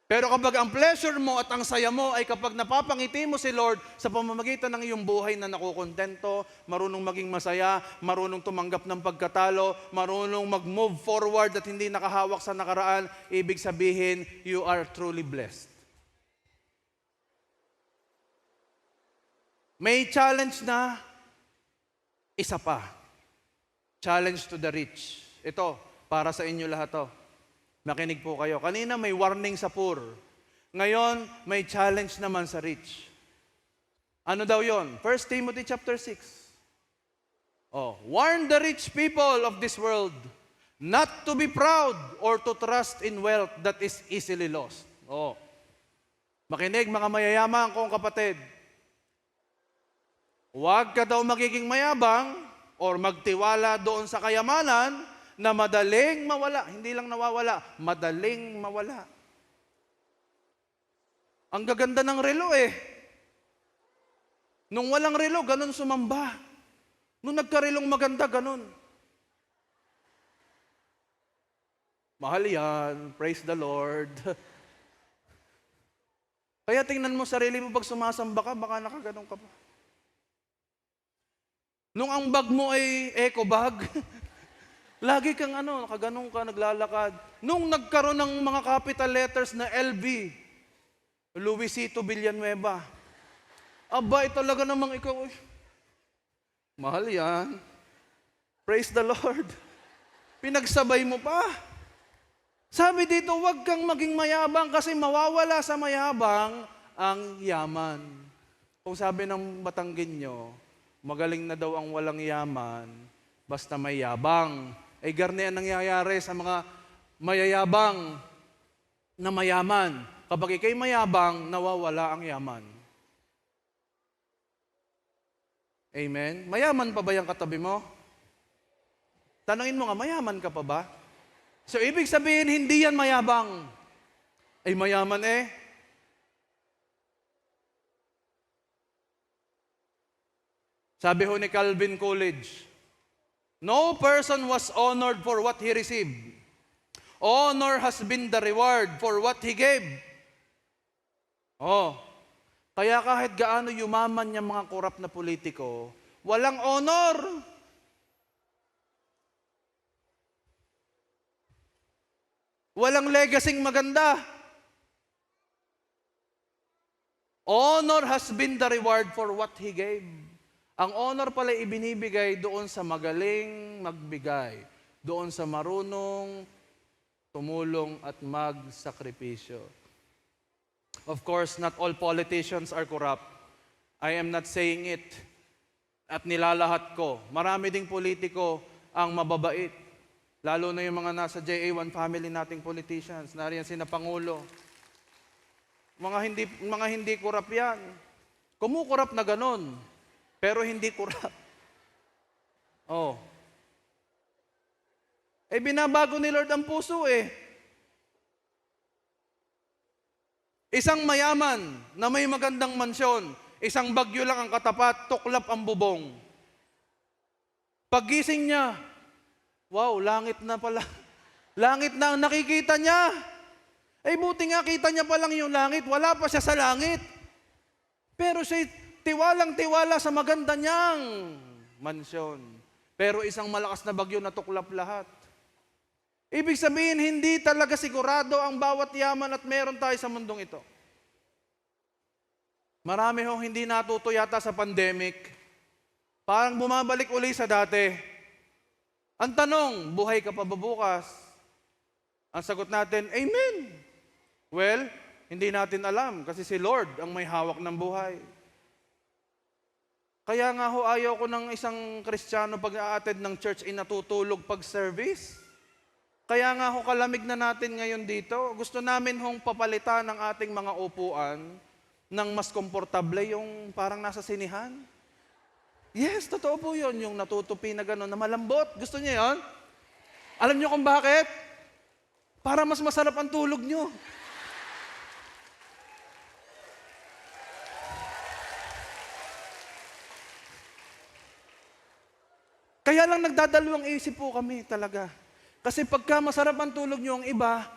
Pero kapag ang pleasure mo at ang saya mo ay kapag napapangiti mo si Lord sa pamamagitan ng iyong buhay na nakukontento, marunong maging masaya, marunong tumanggap ng pagkatalo, marunong mag-move forward at hindi nakahawak sa nakaraan, ibig sabihin, you are truly blessed. May challenge na isa pa. Challenge to the rich. Ito, para sa inyo lahat to. Makinig po kayo. Kanina may warning sa poor. Ngayon, may challenge naman sa rich. Ano daw yon? 1 Timothy chapter 6. Warn the rich people of this world not to be proud or to trust in wealth that is easily lost. Makinig mga mayayaman kong kapatid. Huwag ka daw magiging mayabang or magtiwala doon sa kayamanan na madaling mawala. Hindi lang nawawala, madaling mawala. Ang gaganda ng relo Nung walang relo, ganun sumamba. Nung nagkarelong maganda, ganun. Mahal yan. Praise the Lord. Kaya tingnan mo sarili mo pag sumasamba ka, baka nakaganon ka pa. Nung ang bag mo ay eco bag, lagi kang nakaganong ka, naglalakad. Nung nagkaroon ng mga capital letters na LV, Luisito Villanueva, abay talaga namang ikaw, mahal yan. Praise the Lord. Pinagsabay mo pa. Sabi dito, huwag kang maging mayabang kasi mawawala sa mayabang ang yaman. Kung sabi ng Batanggenyo, magaling na daw ang walang yaman, basta may yabang. Ay garne ang nangyayari sa mga mayayabang na mayaman. Kapag ikay mayabang, nawawala ang yaman. Amen? Mayaman pa ba yung katabi mo? Tanungin mo nga, mayaman ka pa ba? So ibig sabihin, hindi yan mayabang. Ay mayaman Sabi ho ni Calvin Coolidge, no person was honored for what he received. Honor has been the reward for what he gave. Kaya kahit gaano yumaman yung mga korap na politiko, walang honor. Walang legacyng maganda. Honor has been the reward for what he gave. Ang honor pala ibinibigay doon sa magaling magbigay, doon sa marunong tumulong at magsakripisyo. Of course, not all politicians are corrupt. I am not saying it at nilalahat ko. Marami ding politiko ang mababait. Lalo na yung mga nasa JA1 family nating politicians. Nariyan sina Pangulo. Mga hindi corrupt yan. Kumukurap na ganon. Pero hindi kurap. Binabago ni Lord ang puso Isang mayaman na may magandang mansyon, isang bagyo lang ang katapat, tuklap ang bubong. Paggising niya, wow, langit na pala. Langit na ang nakikita niya. Buti nga kita niya pa lang yung langit, wala pa siya sa langit. Pero siya tiwalang-tiwala sa maganda niyang mansyon. Pero isang malakas na bagyo natuklap lahat. Ibig sabihin, hindi talaga sigurado ang bawat yaman at meron tayo sa mundong ito. Marami hong hindi natuto yata sa pandemic. Parang bumabalik uli sa dati. Ang tanong, buhay ka pa ba bukas? Ang sagot natin, Amen. Well, hindi natin alam kasi si Lord ang may hawak ng buhay. Kaya nga ho, ayaw ko ng isang Kristiyano pag a-attend ng church ay natutulog pag service. Kaya nga ho, kalamig na natin ngayon dito. Gusto namin hong papalitan ng ating mga upuan ng mas komportable, yung parang nasa sinihan. Yes, totoo po yun, yung natutupi na gano'n, na malambot. Gusto niyo yun? Alam niyo kung bakit? Para mas masarap ang tulog niyo. Kaya lang nagdadalawang isip po kami talaga. Kasi pagka masarap ang tulog niyo, ang iba,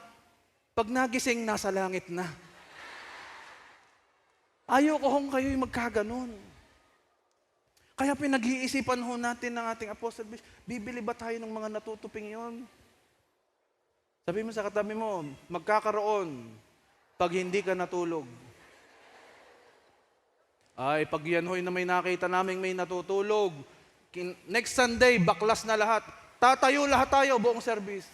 pag nagising, nasa langit na. Ayaw ko hong kayo'y magkaganon. Kaya pinag-iisipan ho natin ng ating Apostle Bishop, bibili ba tayo ng mga natutuping yon? Sabi mo sa katabi mo, magkakaroon pag hindi ka natulog. Ay, pag yan ho'y na may nakita naming may natutulog, next Sunday, baklas na lahat. Tatayo lahat tayo, buong service.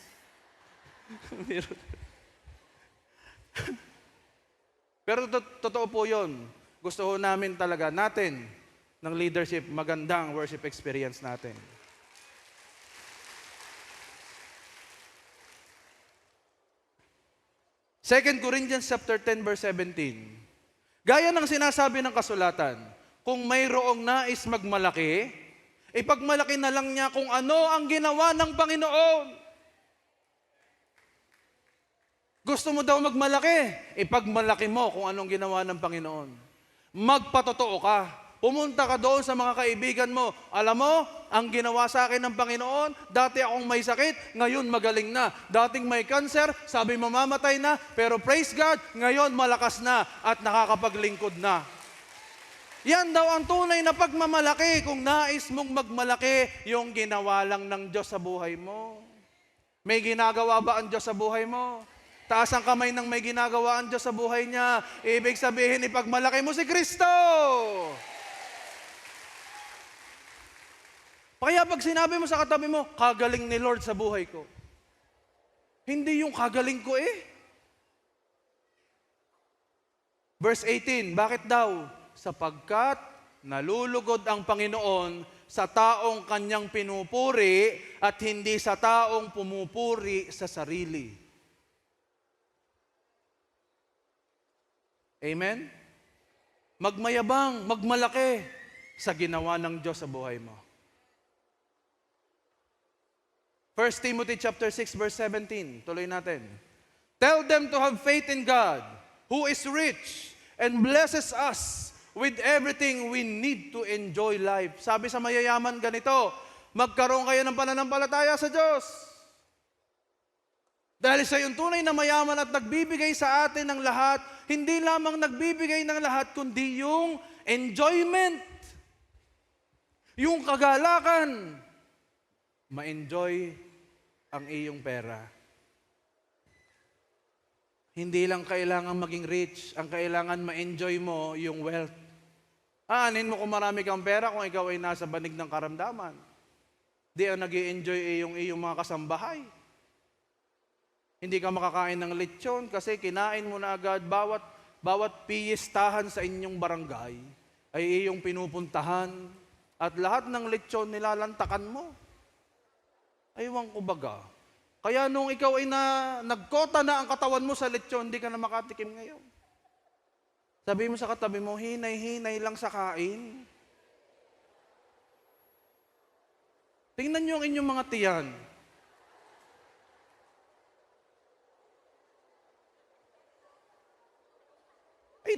Pero totoo po yun. Gusto ho namin talaga natin ng leadership, magandang worship experience natin. Second Corinthians chapter 10 verse 17. Gaya ng sinasabi ng kasulatan, kung mayroong nais magmalaki, ipagmalaki na lang niya kung ano ang ginawa ng Panginoon. Gusto mo daw magmalaki, ipagmalaki mo kung anong ginawa ng Panginoon. Magpatotoo ka. Pumunta ka doon sa mga kaibigan mo. Alam mo, ang ginawa sa akin ng Panginoon, dati akong may sakit, ngayon magaling na. Dating may cancer, sabi mamamatay na, pero praise God, ngayon malakas na at nakakapaglingkod na. Yan daw ang tunay na pagmamalaki kung nais mong magmalaki yung ginawa lang ng Diyos sa buhay mo. May ginagawa ba ang Diyos sa buhay mo? Taas ang kamay ng may ginagawa ang Diyos sa buhay niya. Ibig sabihin, ipagmalaki mo si Kristo. Kaya pag sinabi mo sa katabi mo, kagaling ni Lord sa buhay ko. Hindi yung kagaling ko eh. Verse 18, bakit daw? Sapagkat nalulugod ang Panginoon sa taong kanyang pinupuri at hindi sa taong pumupuri sa sarili. Amen? Magmayabang, magmalaki sa ginawa ng Diyos sa buhay mo. 1 Timothy chapter 6 verse 17. Tuloy natin. Tell them to have faith in God, who is rich and blesses us with everything we need to enjoy life. Sabi sa mayayaman ganito, magkaroon kayo ng pananampalataya sa Diyos. Dahil siya yung tunay na mayaman at nagbibigay sa atin ng lahat, hindi lamang nagbibigay ng lahat, kundi yung enjoyment, yung kagalakan. Ma-enjoy ang iyong pera. Hindi lang kailangan maging rich, ang kailangan ma-enjoy mo yung wealth. Aanin mo kung marami kang pera kung ikaw ay nasa banig ng karamdaman. Di ang nag-i-enjoy yung iyong mga kasambahay. Hindi ka makakain ng lechon kasi kinain mo na agad bawat piyistahan sa inyong barangay ay iyong pinupuntahan at lahat ng lechon nilalantakan mo. Aywan ko baga. Kaya nung ikaw ay nagkota na ang katawan mo sa lechon, hindi ka na makatikim ngayon. Sabi mo sa katabi mo, hinay-hinay lang sa kain. Tingnan niyo ang inyong mga tiyan.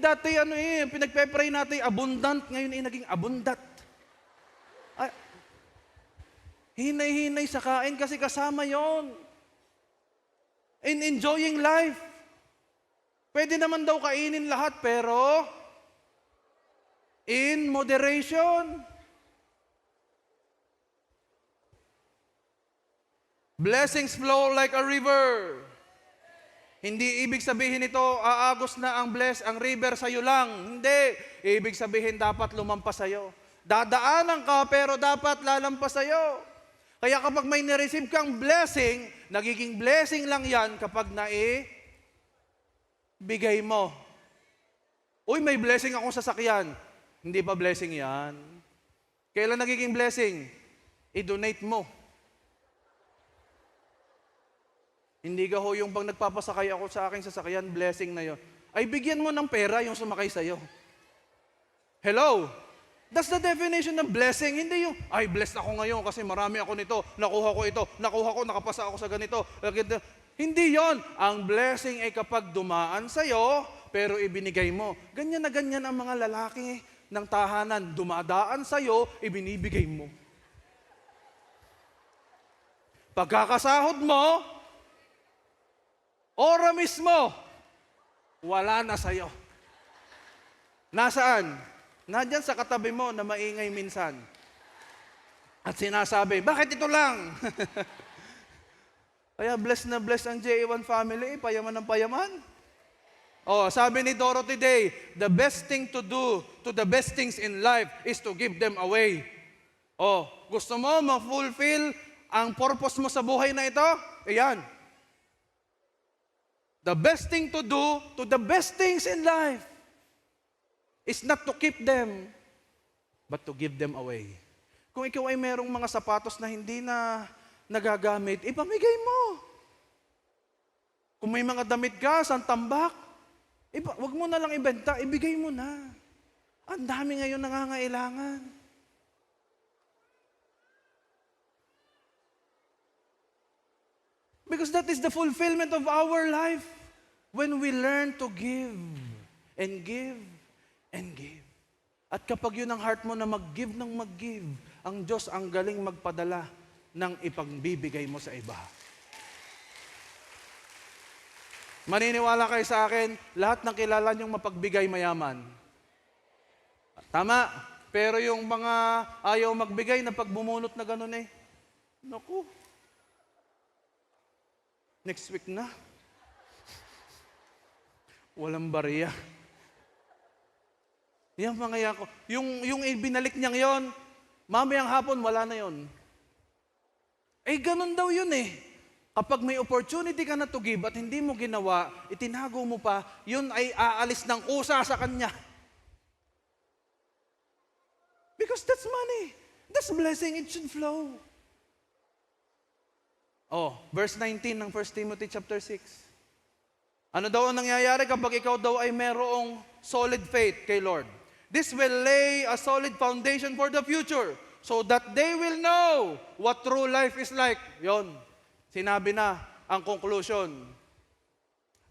Dati pinagpe-pray natin abundant, ngayon ay naging abundat. Hinay-hinay sa kain kasi kasama yon. In enjoying life. Pwede naman daw kainin lahat pero in moderation. Blessings flow like a river. Hindi ibig sabihin ito, aagos na ang river sa'yo lang. Hindi. Ibig sabihin dapat lumampas sa'yo. Dadaanan ka pero dapat lalampas sa'yo. Kaya kapag may nireceive kang blessing, nagiging blessing lang yan kapag bigay mo. Uy, may blessing akong sasakyan. Hindi pa blessing yan. Kailan nagiging blessing? I-donate mo. Hindi ka ho yung pag nagpapasakay ako sa aking sasakyan, blessing na yon. Ay bigyan mo ng pera yung sumakay sa'yo. Hello? That's the definition of blessing. Hindi yung, ay blessed ako ngayon kasi marami ako nito, nakuha ko ito, nakapasa ako sa ganito. Hindi yon. Ang blessing ay kapag dumaan sa'yo, pero ibinigay mo. Ganyan na ganyan ang mga lalaki ng tahanan. Dumadaan sa'yo, ibinibigay mo. Pagkakasahod mo, ora mismo, wala na sa'yo. Nasaan? Nandyan sa katabi mo na maingay minsan. At sinasabi, bakit ito lang? Kaya blessed na blessed ang JA1 family, payaman ng payaman. Oh, sabi ni Dorothy Day, the best thing to do to the best things in life is to give them away. Oh, gusto mo ma-fulfill ang purpose mo sa buhay na ito? Iyan. The best thing to do to the best things in life is not to keep them, but to give them away. Kung ikaw ay merong mga sapatos na hindi na nagagamit, ipamigay mo. Kung may mga damit ka, tambak, wag mo na lang ibenta, ibigay mo na. Ang dami ngayon nangangailangan. Because that is the fulfillment of our life when we learn to give and give and give. At kapag yun ang heart mo na mag-give ng mag-give, ang Diyos ang galing magpadala ng ipagbibigay mo sa iba. Maniniwala kayo sa akin, lahat ng kilala niyong mapagbigay mayaman. Tama, pero yung mga ayaw magbigay na pagbumulot na ganun naku, next week na. Walang bariya. Yan mga yako. Yung binalik niyang yon, mamayang hapon, wala na yon. Ganun daw yun Kapag may opportunity ka na to give at hindi mo ginawa, itinago mo pa, yun ay aalis ng kusa sa kanya. Because that's money. That's blessing. It should flow. Verse 19 ng 1 Timothy chapter 6. Ano daw ang nangyayari kapag ikaw daw ay merong solid faith kay Lord? This will lay a solid foundation for the future so that they will know what true life is like. Yon. Sinabi na ang conclusion.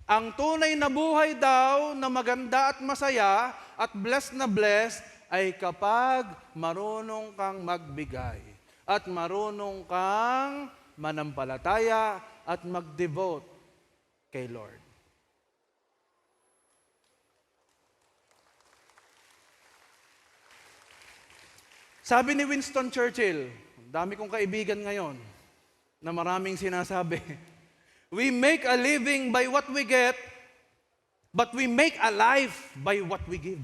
Ang tunay na buhay daw na maganda at masaya at blessed na blessed ay kapag marunong kang magbigay at marunong kang manampalataya at mag-devote kay Lord. Sabi ni Winston Churchill, dami kong kaibigan ngayon na maraming sinasabi, we make a living by what we get, but we make a life by what we give.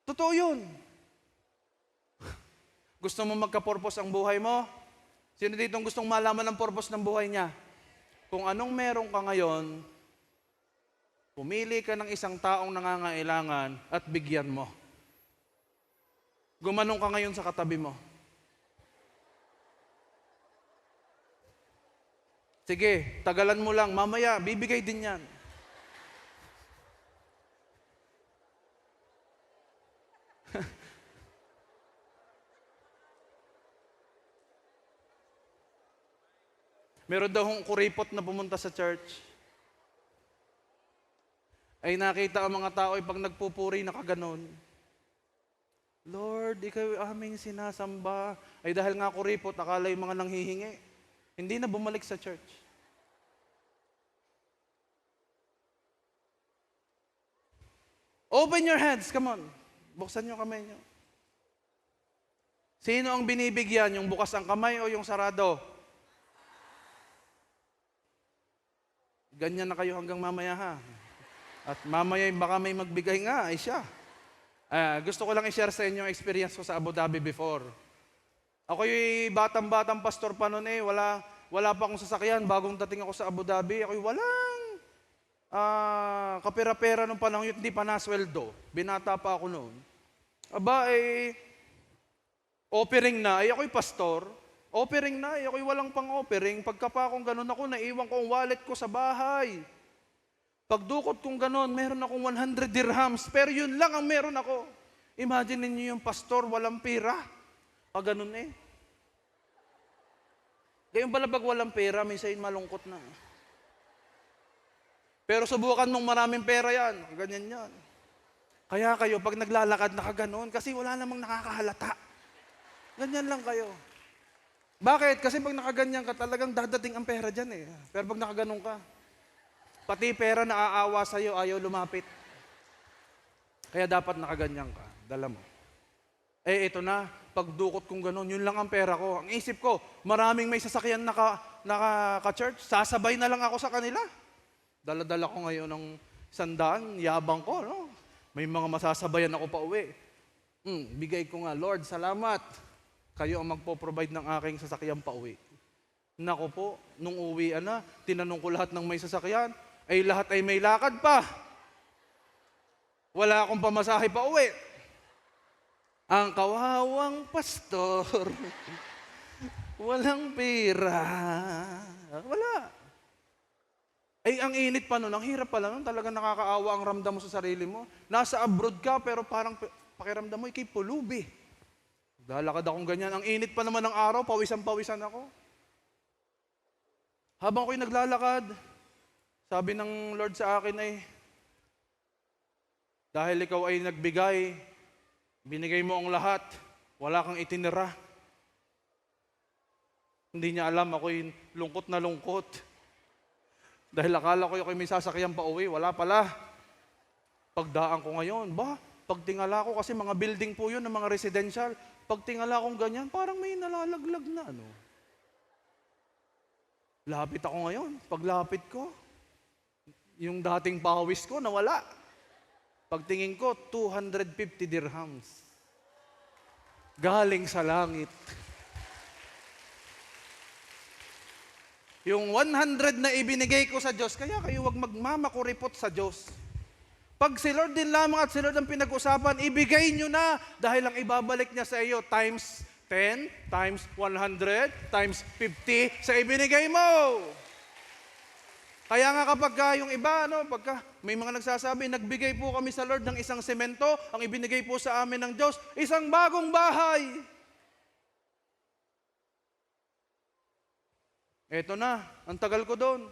Totoo yun. Gusto mo magka-purpose ang buhay mo? Sino dito gustong malaman ang purpose ng buhay niya? Kung anong meron ka ngayon, pumili ka ng isang taong nangangailangan at bigyan mo. Gumanong ka ngayon sa katabi mo. Sige, tagalan mo lang. Mamaya, bibigay din yan. Meron daw hong kuripot na pumunta sa church. Ay nakita ang mga tao ay pag nagpupuri nakaganon. Lord, ikaw ang aming sinasamba. Ay dahil nga kuripot, akala yung mga nanghihingi. Hindi na bumalik sa church. Open your hands, come on. Buksan nyo kamay nyo. Sino ang binibigyan? Yung bukas ang kamay o yung sarado? Ganyan na kayo hanggang mamaya ha. At mamaya baka may magbigay nga, ay siya. Gusto ko lang i-share sa inyo yung experience ko sa Abu Dhabi before. Ako yung batang-batang pastor pa noon wala pa akong sasakyan. Bagong dating ako sa Abu Dhabi, ako'y walang kapera-pera nung panahon yun, hindi pa nasweldo. Binata pa ako noon. Offering na, ako'y pastor. Offering na, ako'y walang pang-offering. Pagka pa akong ganun ako, naiwan ko ang wallet ko sa bahay. Pagdukot kong ganun, meron akong 100 dirhams, pero yun lang ang meron ako. Imagine niyo yung pastor, walang pera. Ganun eh. Gayong pala pag walang pera, minsan malungkot na. Pero subukan mong maraming pera yan. Ganyan yan. Kaya kayo, pag naglalakad, nakaganon, kasi wala namang nakakahalata. Ganyan lang kayo. Bakit? Kasi pag nakaganyan ka, talagang dadating ang pera dyan eh. Pero pag nakaganon ka, pati pera naaawa sa'yo, ayaw lumapit. Kaya dapat nakaganyan ka. Dala mo. Ito na, pagdukot kong ganon, yun lang ang pera ko. Ang isip ko, maraming may sasakyan naka-church, sasabay na lang ako sa kanila. Dala-dala ko ngayon ng 100, yabang ko, no? May mga masasabayan ako pa uwi. Bigay ko nga, Lord, salamat. Kayo ang magpo-provide ng aking sasakyan pa uwi. Nako po, nung uwian na, tinanong ko lahat ng may sasakyan, ay lahat ay may lakad pa. Wala akong pamasahe pa uwi. Ang kawawang pastor, walang pera. Wala. Ang init pa nun, ang hirap pala nun, talagang nakakaawa ang ramdam mo sa sarili mo. Nasa abroad ka, pero parang pakiramdam mo, ikay pulubi. Lalakad akong ganyan. Ang init pa naman ng araw, pawisan-pawisan ako. Habang ako'y naglalakad, sabi ng Lord sa akin ay, dahil ikaw ay nagbigay, binigay mo ang lahat, wala kang itinira. Hindi niya alam, ako'y lungkot na lungkot. Dahil akala ko may sasakyan pa uwi, wala pala. Pagdaan ko ngayon, pagtingala ko, kasi mga building po yun, ng mga residential, pagtingala kong ganyan, parang may nalalaglag na ano. Lapit ako ngayon, paglapit ko, yung dating pawis ko, nawala. Pagtingin ko, 250 dirhams. Galing sa langit. Yung 100 na ibinigay ko sa Diyos, kaya kayo wag magmamakuripot sa Diyos. Pag si Lord din lamang at si Lord ang pinag-usapan, ibigay nyo na dahil ang ibabalik niya sa iyo times 10, times 100, times 50 sa ibinigay mo. Kaya nga kapag yung iba, pagka may mga nagsasabi, nagbigay po kami sa Lord ng isang semento, ang ibinigay po sa amin ng Diyos, isang bagong bahay. Eto na, ang tagal ko doon.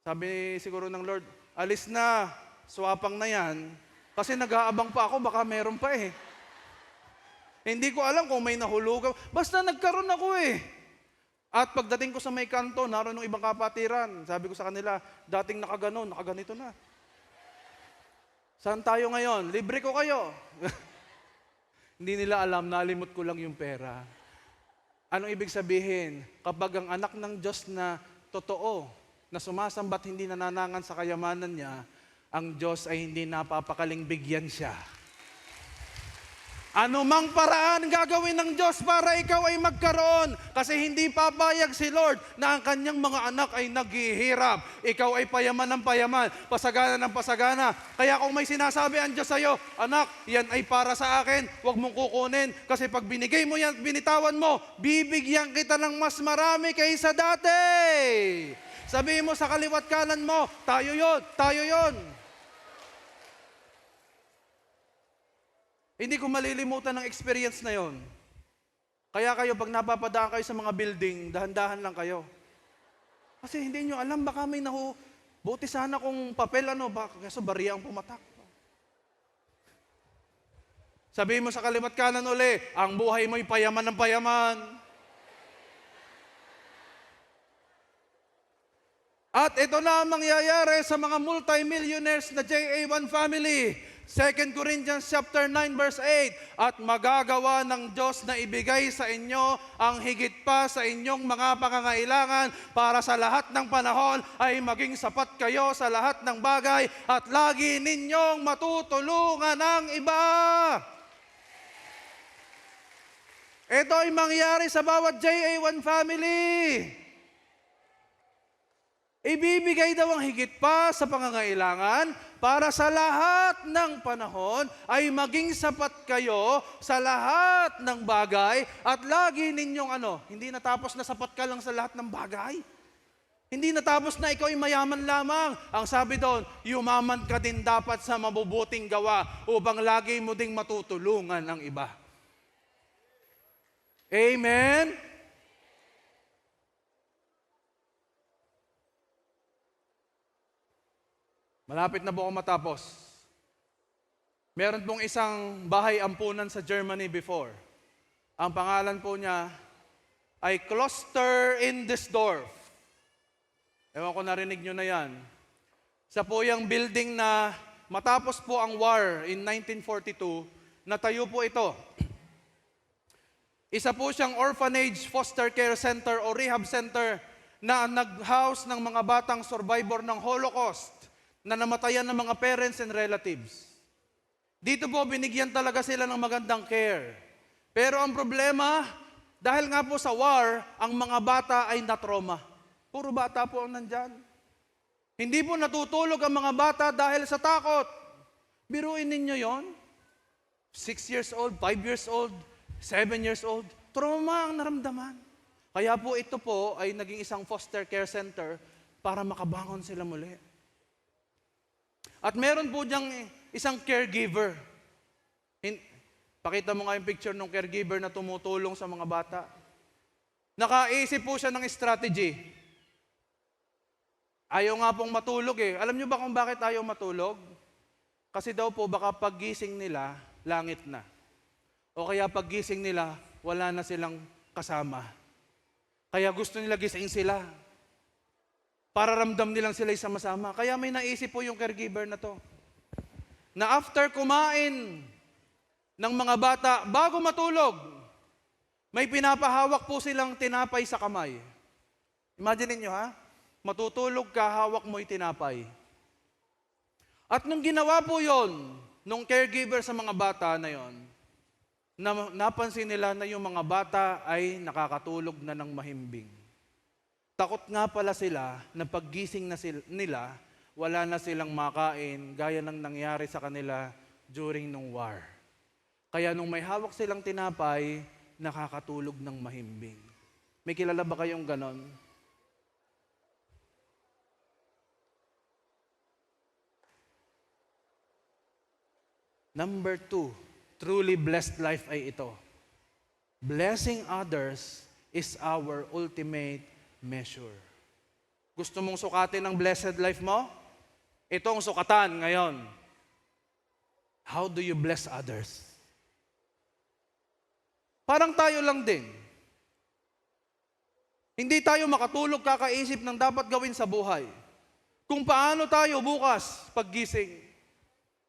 Sabi siguro ng Lord, alis na, swapang na yan. Kasi nag-aabang pa ako, baka meron pa eh. Hindi ko alam kung may nahulugan. Basta nagkaroon ako eh. At pagdating ko sa may kanto, naroon ng ibang kapatiran. Sabi ko sa kanila, dating nakaganon, nakaganito na. Saan tayo ngayon? Libre ko kayo. Hindi nila alam, nalimot ko lang yung pera. Anong ibig sabihin? Kapag ang anak ng Diyos na totoo, na sumasamba't hindi nananangan sa kayamanan niya, ang Diyos ay hindi napapakaling bigyan siya. Ano mang paraan gagawin ng Diyos para ikaw ay magkaroon. Kasi hindi papayag si Lord na ang kanyang mga anak ay naghihirap. Ikaw ay payaman ng payaman, pasagana ng pasagana. Kaya kung may sinasabi ang Diyos sa'yo, anak, yan ay para sa akin, huwag mong kukunin. Kasi pag binigay mo yan, binitawan mo, bibigyan kita ng mas marami kaysa dati. Sabihin mo sa kaliwat kanan mo, tayo yon, tayo yon. Hindi ko malilimutan ng experience na yon. Kaya kayo, pag napapadaan kayo sa mga building, dahan-dahan lang kayo. Kasi hindi nyo alam, baka may buti sana kung papel, kaso bariya ang pumatak. Sabihin mo sa kalimat kanan uli, ang buhay mo'y payaman ng payaman. At ito na ang mangyayari sa mga multi-millionaires na JA1 family. 2 Corinthians chapter 9 verse 8, at magagawa ng Diyos na ibigay sa inyo ang higit pa sa inyong mga pangangailangan para sa lahat ng panahon ay maging sapat kayo sa lahat ng bagay at lagi ninyong matutulungan ang iba. Ito ay mangyayari sa bawat JA1 family. Ibibigay daw ang higit pa sa pangangailangan para sa lahat ng panahon ay maging sapat kayo sa lahat ng bagay at lagi ninyong hindi natapos na sapat ka lang sa lahat ng bagay. Hindi natapos na ikaw ay mayaman lamang. Ang sabi doon, yumaman ka din dapat sa mabubuting gawa upang lagi mo ding matutulungan ang iba. Amen? Malapit na po ako matapos. Meron pong isang bahay ampunan sa Germany before. Ang pangalan po niya ay Kloster Indesdorf. Ewan ko narinig nyo na yan. Sa po yung building na matapos po ang war in 1942, natayo po ito. Isa po siyang orphanage, foster care center o rehab center na nag-house ng mga batang survivor ng Holocaust na namatayan ng mga parents and relatives. Dito po, binigyan talaga sila ng magandang care. Pero ang problema, dahil nga po sa war, ang mga bata ay na-trauma. Puro bata po ang nandyan. Hindi po natutulog ang mga bata dahil sa takot. Biruin ninyo yon. 6 years old, 5 years old, 7 years old. Trauma ang naramdaman. Kaya po ito po ay naging isang foster care center para makabangon sila muli. At meron po diyang isang caregiver. Pakita mo nga yung picture ng caregiver na tumutulong sa mga bata. Nakaisip po siya ng strategy. Ayaw nga pong matulog eh. Alam niyo ba kung bakit ayaw matulog? Kasi daw po baka paggising nila, langit na. O kaya paggising nila, wala na silang kasama. Kaya gusto nila gising sila. Para ramdam nilang sila'y sama-sama. Kaya may naisip po yung caregiver na to. Na after kumain ng mga bata, bago matulog, may pinapahawak po silang tinapay sa kamay. Imagine niyo ha, matutulog ka, hawak mo'y tinapay. At nung ginawa po yon, nung caregiver sa mga bata na yon, napansin nila na yung mga bata ay nakakatulog na ng mahimbing. Takot nga pala sila na paggising na nila, wala na silang makain gaya ng nangyari sa kanila during nung war. Kaya nung may hawak silang tinapay, nakakatulog ng mahimbing. May kilala ba kayong ganon? Number 2, truly blessed life ay ito. Blessing others is our ultimate measure. Gusto mong sukatin ang blessed life mo? Ito ang sukatan ngayon. How do you bless others? Parang tayo lang din. Hindi tayo makatulog kakaisip ng dapat gawin sa buhay. Kung paano tayo bukas paggising.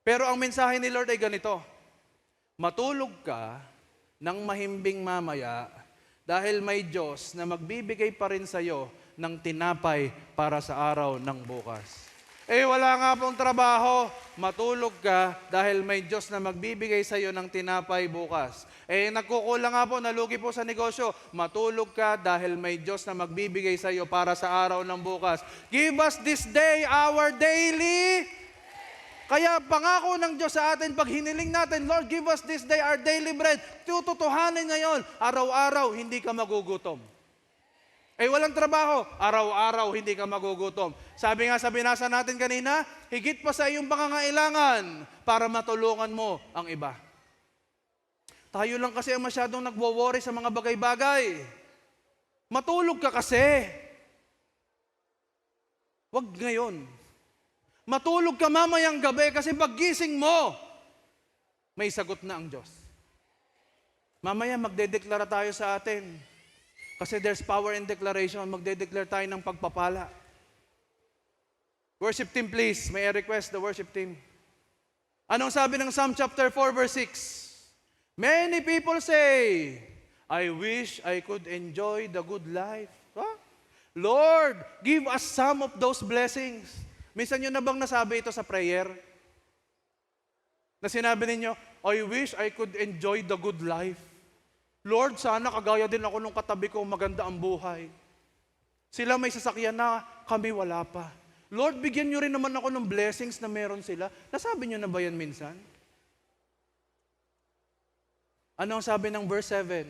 Pero ang mensahe ni Lord ay ganito. Matulog ka ng mahimbing mamaya dahil may Diyos na magbibigay pa rin sa iyo ng tinapay para sa araw ng bukas. Wala nga pong trabaho, matulog ka dahil may Diyos na magbibigay sa iyo ng tinapay bukas. Nagkukulang nga po, nalugi po sa negosyo, matulog ka dahil may Diyos na magbibigay sa iyo para sa araw ng bukas. Give us this day our daily. Kaya pangako ng Diyos sa atin, pag hiniling natin, Lord, give us this day our daily bread. Tututuhanin ngayon, araw-araw, hindi ka magugutom. Walang trabaho, araw-araw, hindi ka magugutom. Sabi nga sa binasa natin kanina, higit pa sa iyong pangangailangan para matulungan mo ang iba. Tayo lang kasi ang masyadong nagwo-worry sa mga bagay-bagay. Matulog ka kasi. Huwag ngayon. Matulog ka mamayang gabi kasi paggising mo, may sagot na ang Diyos. Mamaya magdedeklara tayo sa atin. Kasi there's power in declaration. Magdedeclare tayo ng pagpapala. Worship team please. May I request the worship team? Anong sabi ng Psalm chapter 4 verse 6? Many people say, I wish I could enjoy the good life. Huh? Lord, give us some of those blessings. Minsan nyo na bang nasabi ito sa prayer? Na sinabi ninyo, I wish I could enjoy the good life. Lord, sana kagaya din ako nung katabi ko, maganda ang buhay. Sila may sasakyan na, kami wala pa. Lord, bigyan nyo rin naman ako ng blessings na meron sila. Nasabi nyo na ba yan minsan? Ano ang sabi ng verse 7?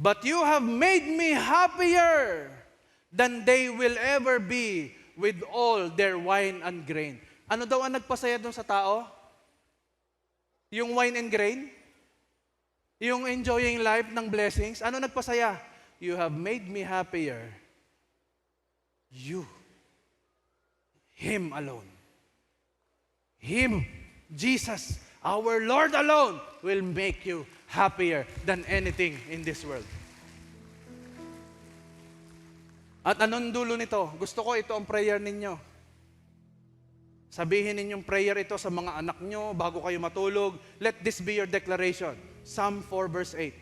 But you have made me happier than they will ever be with all their wine and grain. Ano daw ang nagpasaya doon sa tao? Yung wine and grain? Yung enjoying life ng blessings? Ano nagpasaya? You have made me happier. You. Him alone. Him, Jesus, our Lord alone will make you happier than anything in this world. At anong dulo nito? Gusto ko ito ang prayer ninyo. Sabihin ninyong prayer ito sa mga anak nyo bago kayo matulog. Let this be your declaration. Psalm 4 verse 8.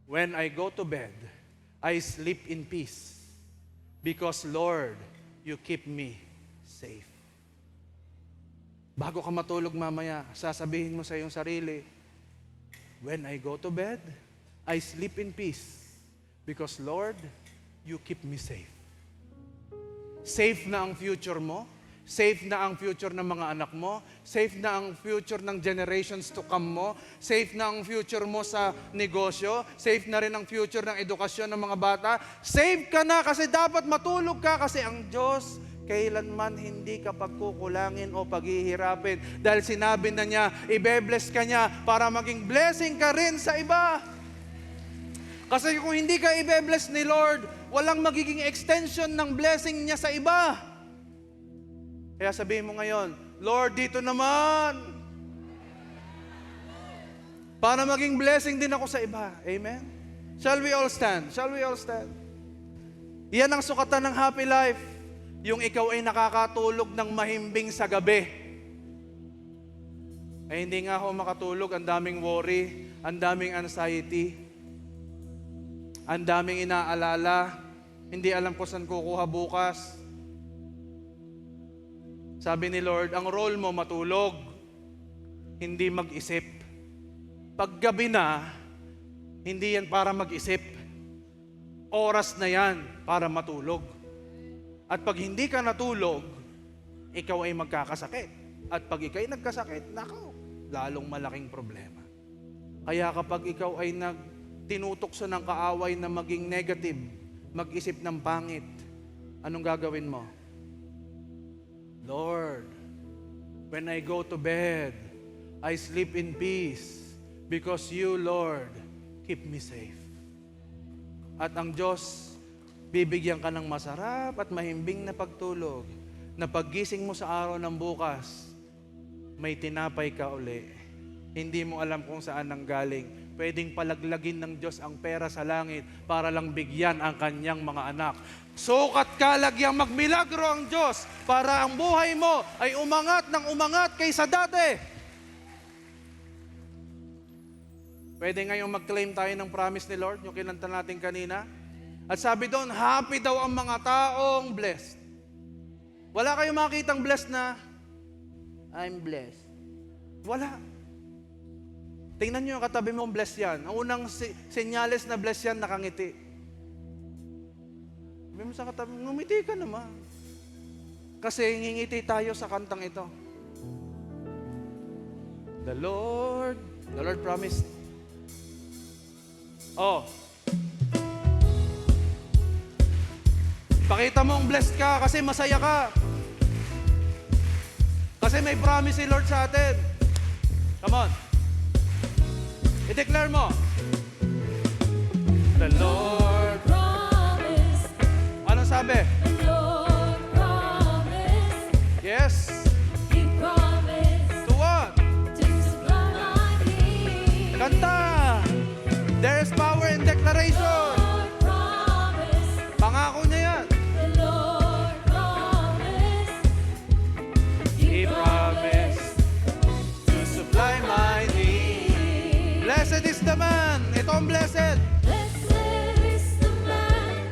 When I go to bed, I sleep in peace. Because Lord, you keep me safe. Bago ka matulog mamaya, sasabihin mo sa iyong sarili, when I go to bed, I sleep in peace. Because Lord, you keep me safe. Safe na ang future mo. Safe na ang future ng mga anak mo. Safe na ang future ng generations to come mo. Safe na ang future mo sa negosyo. Safe na rin ang future ng edukasyon ng mga bata. Safe ka na kasi dapat matulog ka kasi ang Diyos kailanman hindi ka pagkukulangin o paghihirapin. Dahil sinabi na niya, ibe-bless ka niya para maging blessing ka rin sa iba. Kasi kung hindi ka ibe-bless ni Lord, walang magiging extension ng blessing niya sa iba. Kaya sabihin mo ngayon, Lord, dito naman. Para maging blessing din ako sa iba. Amen? Shall we all stand? Shall we all stand? Yan ang sukatan ng happy life. Yung ikaw ay nakakatulog ng mahimbing sa gabi. Ay hindi nga ako makatulog, ang daming worry, ang daming anxiety, ang daming inaalala, hindi alam ko saan kukuha bukas. Sabi ni Lord, ang role mo matulog, hindi mag-isip. Pag gabi na, hindi yan para mag-isip. Oras na yan para matulog. At pag hindi ka natulog, ikaw ay magkakasakit. At pag ikaw ay nagkasakit, nako, lalong malaking problema. Kaya kapag ikaw ay tinutokso ng kaaway na maging negative, mag-isip ng pangit, anong gagawin mo? Lord, when I go to bed, I sleep in peace because you, Lord, keep me safe. At ang Diyos, bibigyan ka ng masarap at mahimbing na pagtulog na paggising mo sa araw ng bukas, may tinapay ka uli. Hindi mo alam kung saan nanggaling. Pwedeng palaglagin ng Diyos ang pera sa langit para lang bigyan ang kanyang mga anak. Sukat kalagyang magmilagro ang Diyos para ang buhay mo ay umangat ng umangat kaysa dati. Pwede ngayong mag-claim tayo ng promise ni Lord, yung kinanta natin kanina. At sabi doon, happy daw ang mga taong blessed. Wala kayong makitang blessed na, I'm blessed. Wala. Tingnan nyo yung katabi mong blessed yan. Ang unang senyales na blessed yan, nakangiti. Sabi mo sa katabi, ngumiti ka naman. Kasi ngingiti tayo sa kantang ito. The Lord promised. Oh. Pakita mong blessed ka kasi masaya ka. Kasi may promise si Lord sa atin. Come on. I-declare mo. The Lord promised. Ano sabi? The Lord promised. Yes. He promised To what? to supply my needs. There is power in declaration. Lord promised, Pangako niya yan. the Lord promised, He promised to supply my need. Blessed is the man. Ito ang blessed. blessed is the man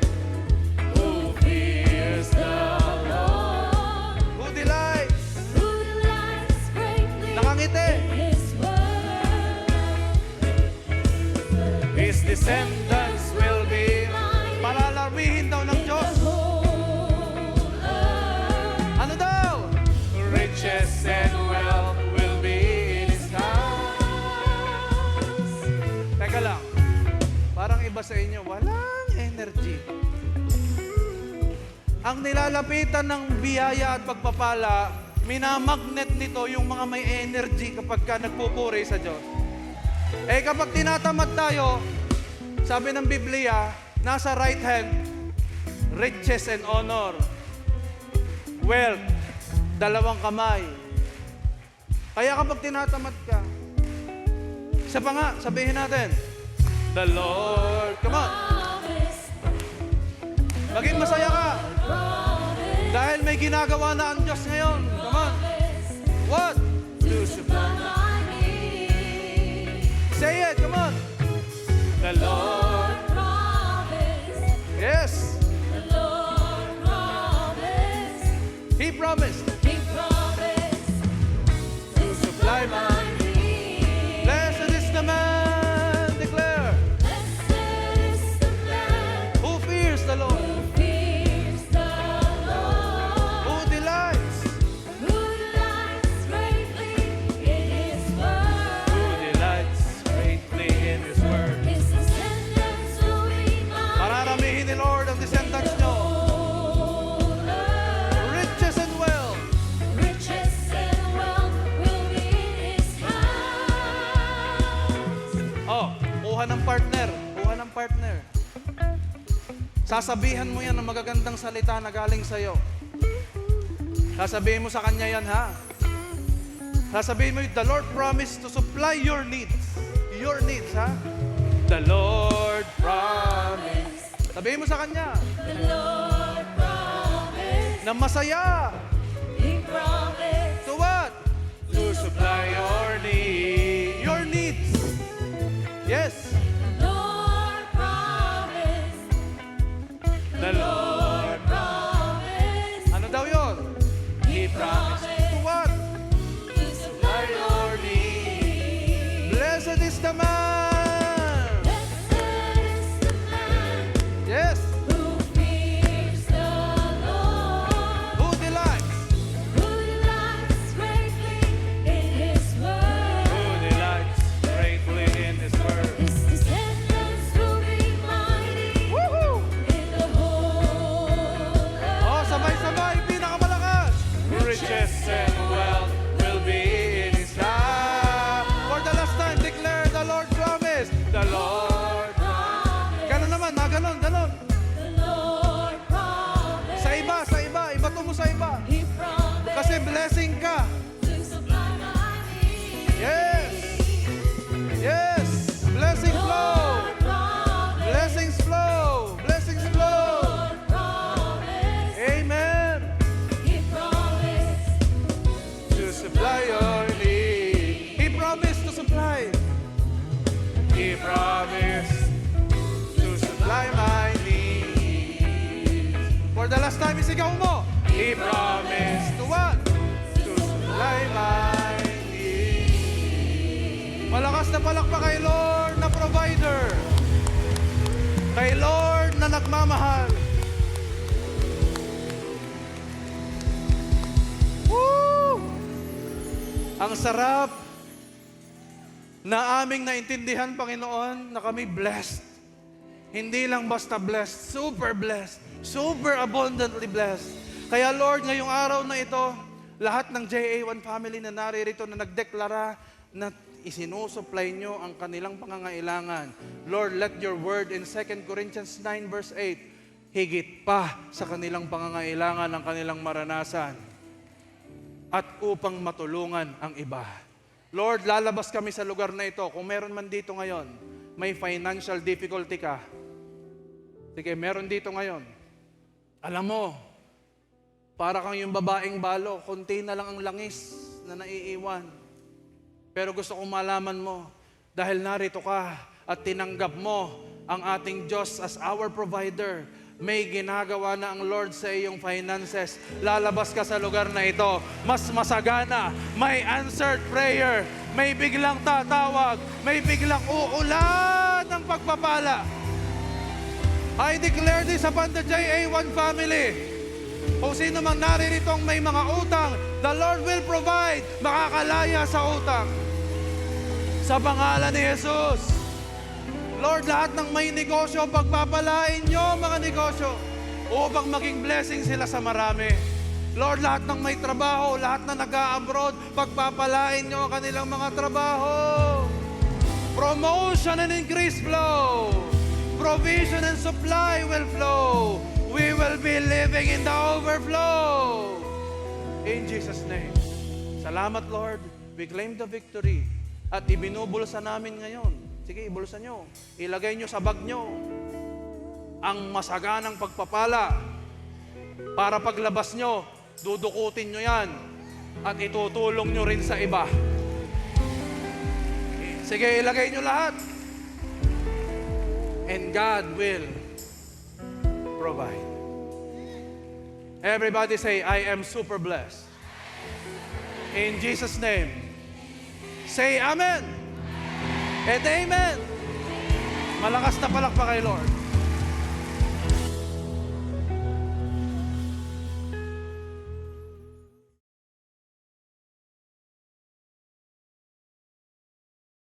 Who fears the Lord, who delights. who delights greatly Nakangiti. in His word. His descendants will be. Palalarmihin daw ng Diyos. Whole earth, Ano daw? Riches and wealth will be in His house. Teka lang. Parang iba sa inyo, walang energy. Ang nilalapitan ng biyaya at pagpapala, minamagnet nito yung mga may energy kapag ka nagpupuri sa Diyos. Eh kapag tinatamad tayo, sabi ng Biblia, nasa right hand, riches and honor. Wealth, dalawang kamay. Kaya kapag tinatamad ka, isa pa nga, sabihin natin, the Lord, come on, promised, maging masaya ka. promised, Dahil may ginagawa na ang Diyos ngayon. Come on. What? To supply. my need. Say it, come on. The Lord. Promised, Yes. the Lord promised, He promised He promised to supply my need. Blessed is the man, declare, Blessed is the man who fears the Lord, who fears the Lord, who delights, who delights greatly in His word. who delights greatly in His word. His descendants will be mighty. Pararamihin ni Lord ang descendants nyo. Whole earth, Riches and wealth. riches and wealth will be in His house. Oh, kuha ng partner. Kuha ng partner. Sasabihan mo yan ng magagandang salita na galing sa'yo. Sasabihin mo sa kanya yan, ha? Sasabihin mo, the Lord promised to supply your needs. Your needs, ha? The Lord promised. Sabihin mo sa kanya, The Lord promised, na masaya. He promised, To what? To supply your needs. Your needs. Yes. the Lord promised, The Lord. promised, Ano daw yun? He promised To what? to supply your need. Blessed is the man. Blessed is the man Yes. who fears the Lord, Who delights? who delights greatly in His word. Who delights greatly in His word. His descendants will be mighty Woohoo! in the whole earth. Oh, sabay-sabay, pinakamalakas. Riches and wealth will be in His house. For the last time, declare the Lord promised. The Lord. Ganon naman, ha? Ganon, ganon. The Lord promised, Sa iba, sa iba. Ibato mo sa iba. He promised Kasi blessing ka. to supply my needs. Yes. Yes. Blessing flow. Lord promised, Blessings flow. Blessings flow. Lord promised, Amen. He promised To supply your need. He promised to supply. He promised to supply my needs. For the last time, isigaw mo. He promised to what? To supply my needs. Malakas na palakpak kay Lord na provider. Kay Lord na nagmamahal. Woo! Ang sarap na aming naintindihan, Panginoon, na kami blessed. Hindi lang basta blessed, super abundantly blessed. Kaya Lord, ngayong araw na ito, lahat ng JA1 family na naririto na nagdeklara na isinusupply nyo ang kanilang pangangailangan. Lord, let your word in 2 Corinthians 9 verse 8, higit pa sa kanilang pangangailangan ang kanilang maranasan at upang matulungan ang iba. Lord, lalabas kami sa lugar na ito. Kung meron man dito ngayon may financial difficulty ka. Sige, meron dito ngayon. Alam mo, para kang yung babaeng balo, konti na lang ang langis na naiiwan. Pero gusto kong malaman mo, dahil narito ka at tinanggap mo ang ating Diyos as our provider, may ginagawa na ang Lord sa iyong finances. Lalabas ka sa lugar na ito, mas masagana, may answered prayer, may biglang tatawag, may biglang uulan ng pagpapala. I declare this upon the JA1 family. Kung sino mang naririto may mga utang, the Lord will provide, makakalaya sa utang. Sa pangalan ni Jesus. Lord, lahat ng may negosyo, pagpapalain nyo mga negosyo upang maging blessing sila sa marami. Lord, lahat ng may trabaho, lahat na nag-a-abroad, pagpapalain nyo ang kanilang mga trabaho. Promotion and increase flow. Provision and supply will flow. We will be living in the overflow. In Jesus' name. Salamat, Lord. We claim the victory. At ibinubulsa namin ngayon. Sige, ibulsa nyo. Ilagay nyo sa bag nyo ang masaganang pagpapala. Para paglabas nyo, dudukutin nyo yan. At itutulong nyo rin sa iba. Sige, ilagay nyo lahat. And God will provide. Everybody say, I am super blessed. In Jesus' name. Say amen. And amen. Malakas na palakpak kay Lord.